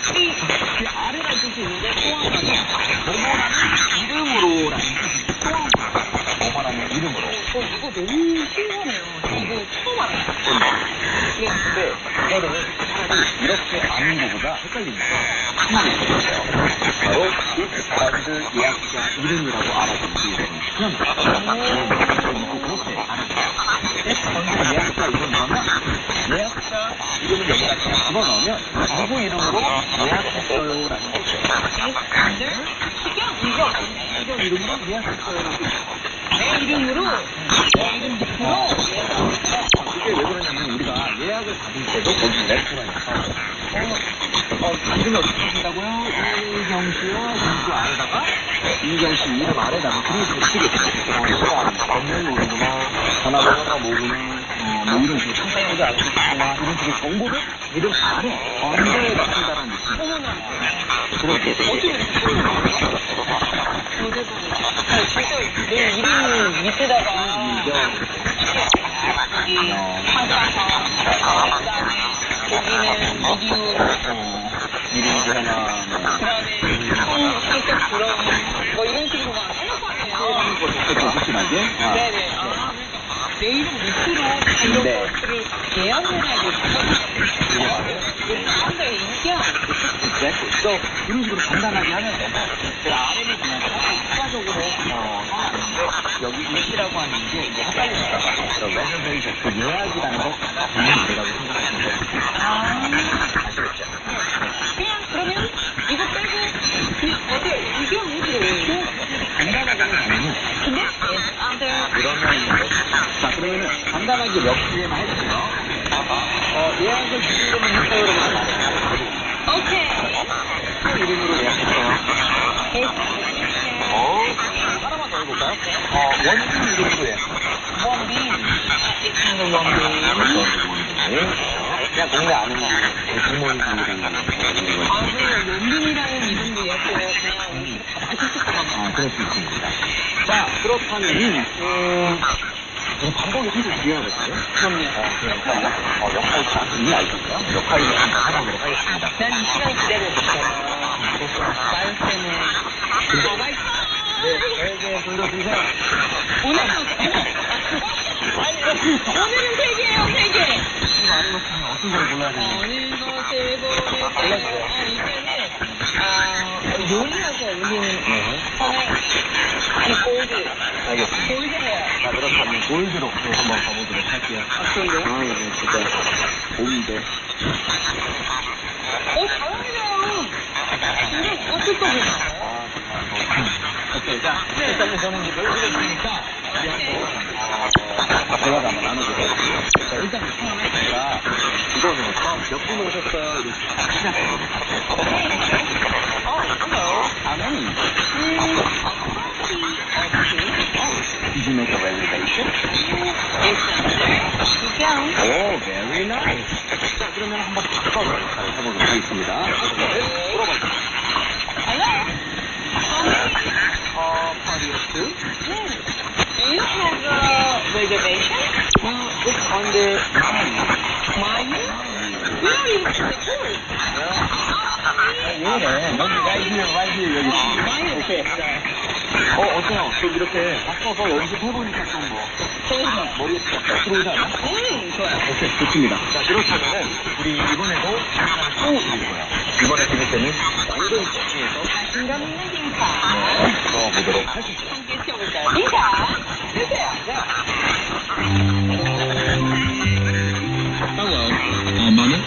그 아래라는 뜻이 있는데, 또 하나는 모모라는 이름으로라는 뜻이 또 하나. 모모라는 이름으로. 이거 너무 신선해요. 이거 처음 알았어요. 네, 근데 이거를 차라리 이렇게 아는 것보다 헷갈리니까 하나를 해주세요. 바로 이 사람들 예약자 이름이라고 알아듣기 편합니다. 그렇게 알아요. 예약자 이름 넣으면 예약자 이름을 여기다 그냥 집어넣으면 누구 이름으로 예약했어요라는 거죠. 이거 이름으로 예약했어요라는 거죠. 내 이름으로, 내 이름 밑으로 이게 왜 그러냐면 우리가 예약을 받을 때도 거기 레스토랑에서 이름이 어떻게 하신다고요? 이경 씨요? 김수 아래다가 이경 씨 이름 아래다가 그리고 붙이겠어요. 건물 모르구나, 전화번호가 뭐구나, 뭐 이런 식으로 상상력이 알아듣구나 이런 식의 정보를 이름 아래 언더에 넣는다는 느낌. 어머나. 그렇게 어떻게 진짜 내 이름 밑에다가 여기 화장서, 그다음에 여기는 이름도 하나 그다음에 성격 부러움 뭐 이런 식으로 막 해놓고 그렇게 확실하게 네네. 내 이름 밑으로 다 이런 네. 것들을 예약해야겠다. 사람들의 인기야. 또 이런 식으로 간단하게 하면 되고 제가 아래를 그냥 추가적으로 여기 위치라고 하는 게 이제 헷갈리니까 레저베이션 그 예약이라는 거 이라고 생각하시면 돼요. 아시겠죠? 그냥 그러면 이거 빼고 어디 이게 뭐지? 원빈 이름으로 해요. 원빈. 그냥 동네 아는 부모님 이름이라는 원빈이라는 이름도 예뻐요. 그냥 맛있을 것 같아요. 아, 그럴 수 있습니다. 자, 그렇다면, 반복이 굉장히 중요하거든요. 그럼요. 그러니까, 역할 잘 이미 알겠고요. 역할을 한번 하도록 하겠습니다. 난 시간 기다려줬잖아. 말씀을. 네, 불러주세요. 오늘은 3개예요, 3개. 이거 아는 것 중에 어떤 걸 골라야 되나요? 어느 것에 이거는, 요리하고 우리는 선에, 골드. 알겠습니다. 골드 해요. 자, 그렇다면 골드로 한번 가보도록 할게요. 그런데요? 아, 이거 진짜 골드. 잘하네요. 근데 어쩔 거구나. 오케이, 자, 일단은 저는 이제 골드였으니까, 우리 한번, 대화를 한번 나눠보도록 하겠습니다. 자, 일단 처음에 제가 이거는 몇 분 오셨어요? 이렇게 시작해보도록 다음은, Did you make a reservation? Oh, very nice. 자, 그러면 한번 바꿔서 해보도록 하겠습니다. 물어봐주세요. Party of two? Do you have a reservation? Well, it's under Mine? Where are you? 얘는 여기 right here 여기 Mine? 오케이. 어때요? 또 이렇게 바꿔서 연습해보니까 좀 뭐, 머리에 딱 들어오지 않나? 좋아요. 오케이, 좋습니다. 자, 그렇다면은, 우리 이번에도 또 이거예요. 이번에 드릴 때는 완전 집중해서 자신감 있는 인사. 들어보도록 하시죠. 함께 시켜볼까요? 인사. 주세요. Hello. Money?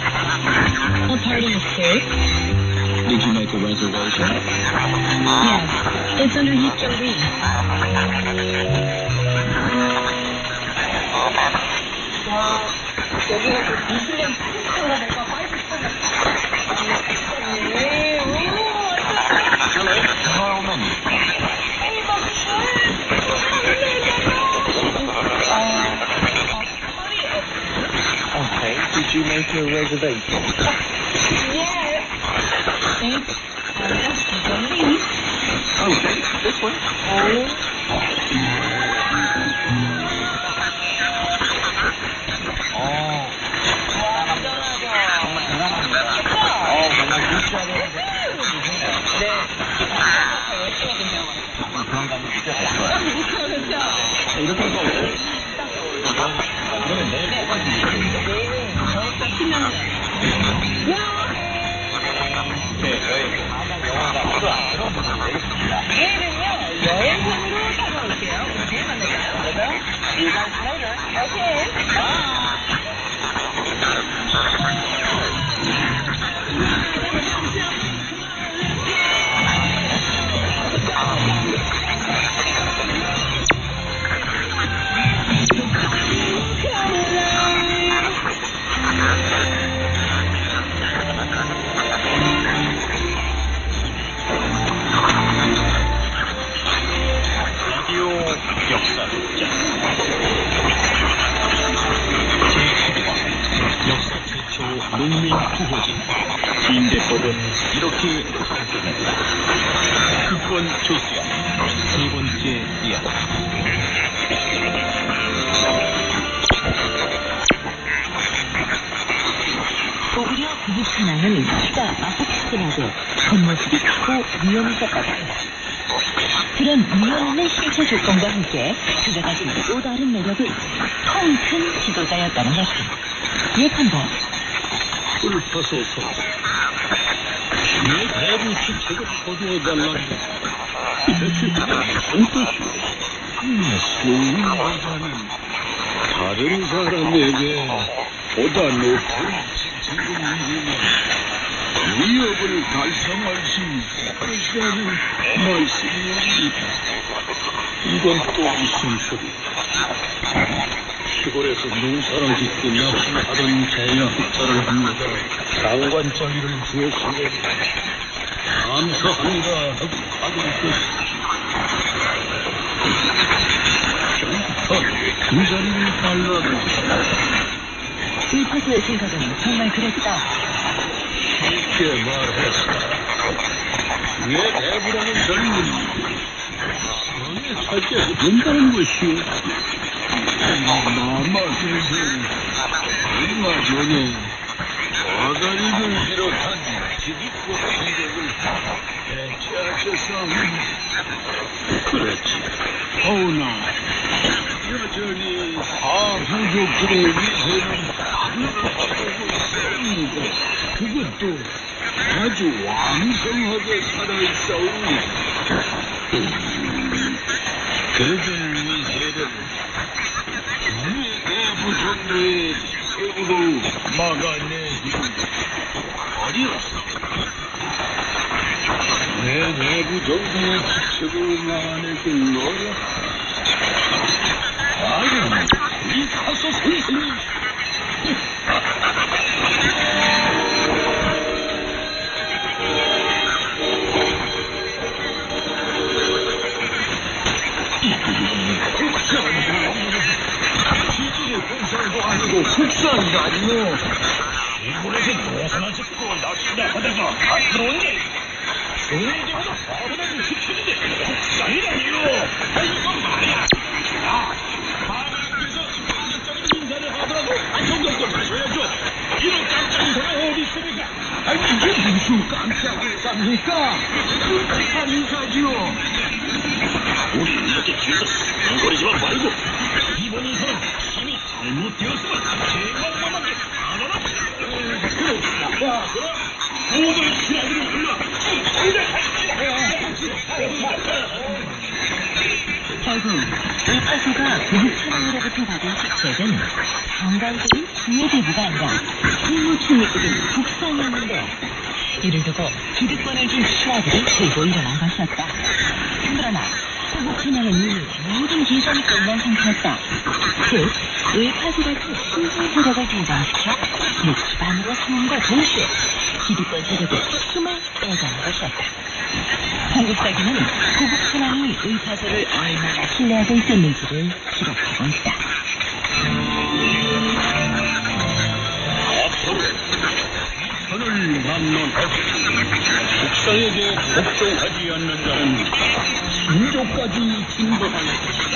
A party of 2? Did you make a reservation? Yes. It's under HOV. 여기가 또 미슐랭 스타가 내가 빨리 Hello, menu. Okay, did you make your reservation? Yes. Okay, this one. 정말 대단합니다. 정말 유치하게 그런 감이 느껴졌어요. 자, 이렇게 해서 그러면 내일 뭐가 네, 저희 가장 영화가 필요 안 그런 부분이 되겠습니다. 내일은요, 여행편으로 찾아올게요. 오케이, 만날까요? 그래서, See you guys later. 오케이. 라디오 역사 역사 최초 농민 후보지 진대법은 이렇게 탄생했다. 특권 조수야 세 번째 이야기. 오히려 부부 신앙은 키가 아삭아삭하고 겉모습이 크고 위험했었다고 한다. 그런 위험한 신체 조건과 함께 그가 가진 또 다른 매력은 통큰 지도자였다는 것이다. 예컨대 뿔파소서 내 대부 시책을 거두어달라니 대체 무슨 뜻이오? 소위 여자는 다른 사람에게 보다 높은 지위를 이루면 위협을 달성할 수 있다는 말씀이옵니다. 이건 또 무슨 소리야? 시골에서 농사를 짓고 낚시하던 제야학자를 합니다. 장관 자리를 주었으면 감사합니다 하고 받을 것이지. 두 자리를 발라도 의파소의 생각은 정말 그랬다. 쉽게 말해서 왜 배부라는 젊은이 병에 살게 된다는 것이오. 마마선생 얼마 전에 아가리를 비롯한 지리과 생각을 되찾았사옵니다. 그렇지. 허우나 여전히 사부족들의 위세는 하늘을 있습니다. 그것도 아주 왕성하게 살아있사옵니다. 그들 위세를 우리 내부 정도의 책으로 막아내기는 어려웠습니다. 내 내부 정도의 지책을 막아내긴 어렵다. 아니, 이 가서 선생님. 지질의 공산도 아니고 국산도 아니고 일본에서 노사나 짓고 낚시나 하다가 안 들어온 게 좋은 데보다 사보다는 지치는데 국산이라니요. 이건 말이야. 야, 마을에서 직접적인 인사를 하더라도 정도 좀 하셔야죠. 이런 깜짝 인사가 어디 있습니까? 아니 이게 무슨 깜짝 인사입니까? 끔찍한 인사지요. 우리 이렇게 뒤에서 엉거리지만 말고 이번 인사는 이미 잘못되었으면 제왕만밖에 안 하나? 그렇다. 야, 그럼 모든 신하들을 불러 결국 의파소가 고급 천황으로부터 받은 직책은 정관적인 주요대부가 아니라 국무총리급인 국상이었는데 이를 두고 기득권을 준 신하들이 들고 일어난 것이었다. 그러나 고급 천황은 이미 모든 계산이 끝난 상태였다. 즉, 의파소 같은 신진 세력을 등장시켜 묵지반으로 삼음과 동시에 기득권 세력의 힘을 빼자는 것이었다. 한국사기는 고국 천황이 의파소를 얼마나 신뢰하고 있었는지를 기록하고 있다. 앞으로 선을 막론하고 국상에게 복종하지 않는 자는 신조까지 징벌할 것이다.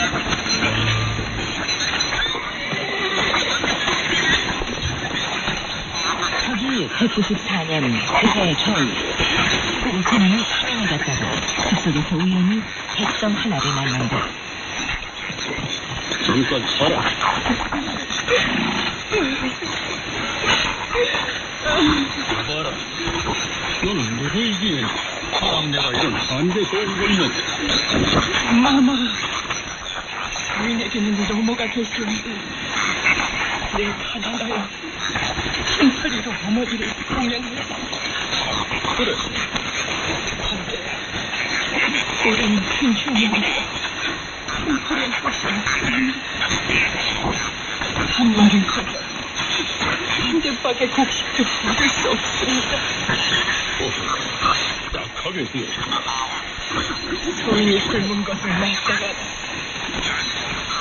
서기 194년 그해 겨울 고국 천황이 사명을 갔다가 숲속에서 우연히 백성 하나를 만난다. 잠깐 서라. 봐라. 넌 누구이기에 사람내가 이런 한데서 온 거냐? 마마, 주인에게는 노모가 계시는데 내 가난하여 흰파리로 어머니를 공양했다. 그래. 한데 올해는 큰 흉년이 흰파리의 것이 한 마리 찾아 한 개밖에 곡식도 받을 수 없습니다. 딱하게 되었다. 주인이 굶은 것을 먹다가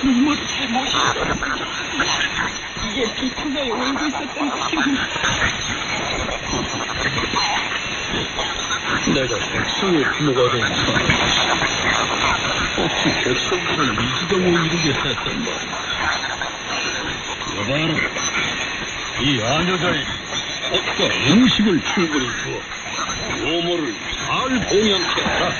눈물이 잘못이다. 이게 비통하에 울고 있었던 것입니다. 내가 백성의 부모가 된 사람. 혹시 백성들을 이기경을 이루게 했단 말이야. 여봐라. 이 아녀자에 옷과 음식을 충분히 주어 노모를 잘 봉양케 하라.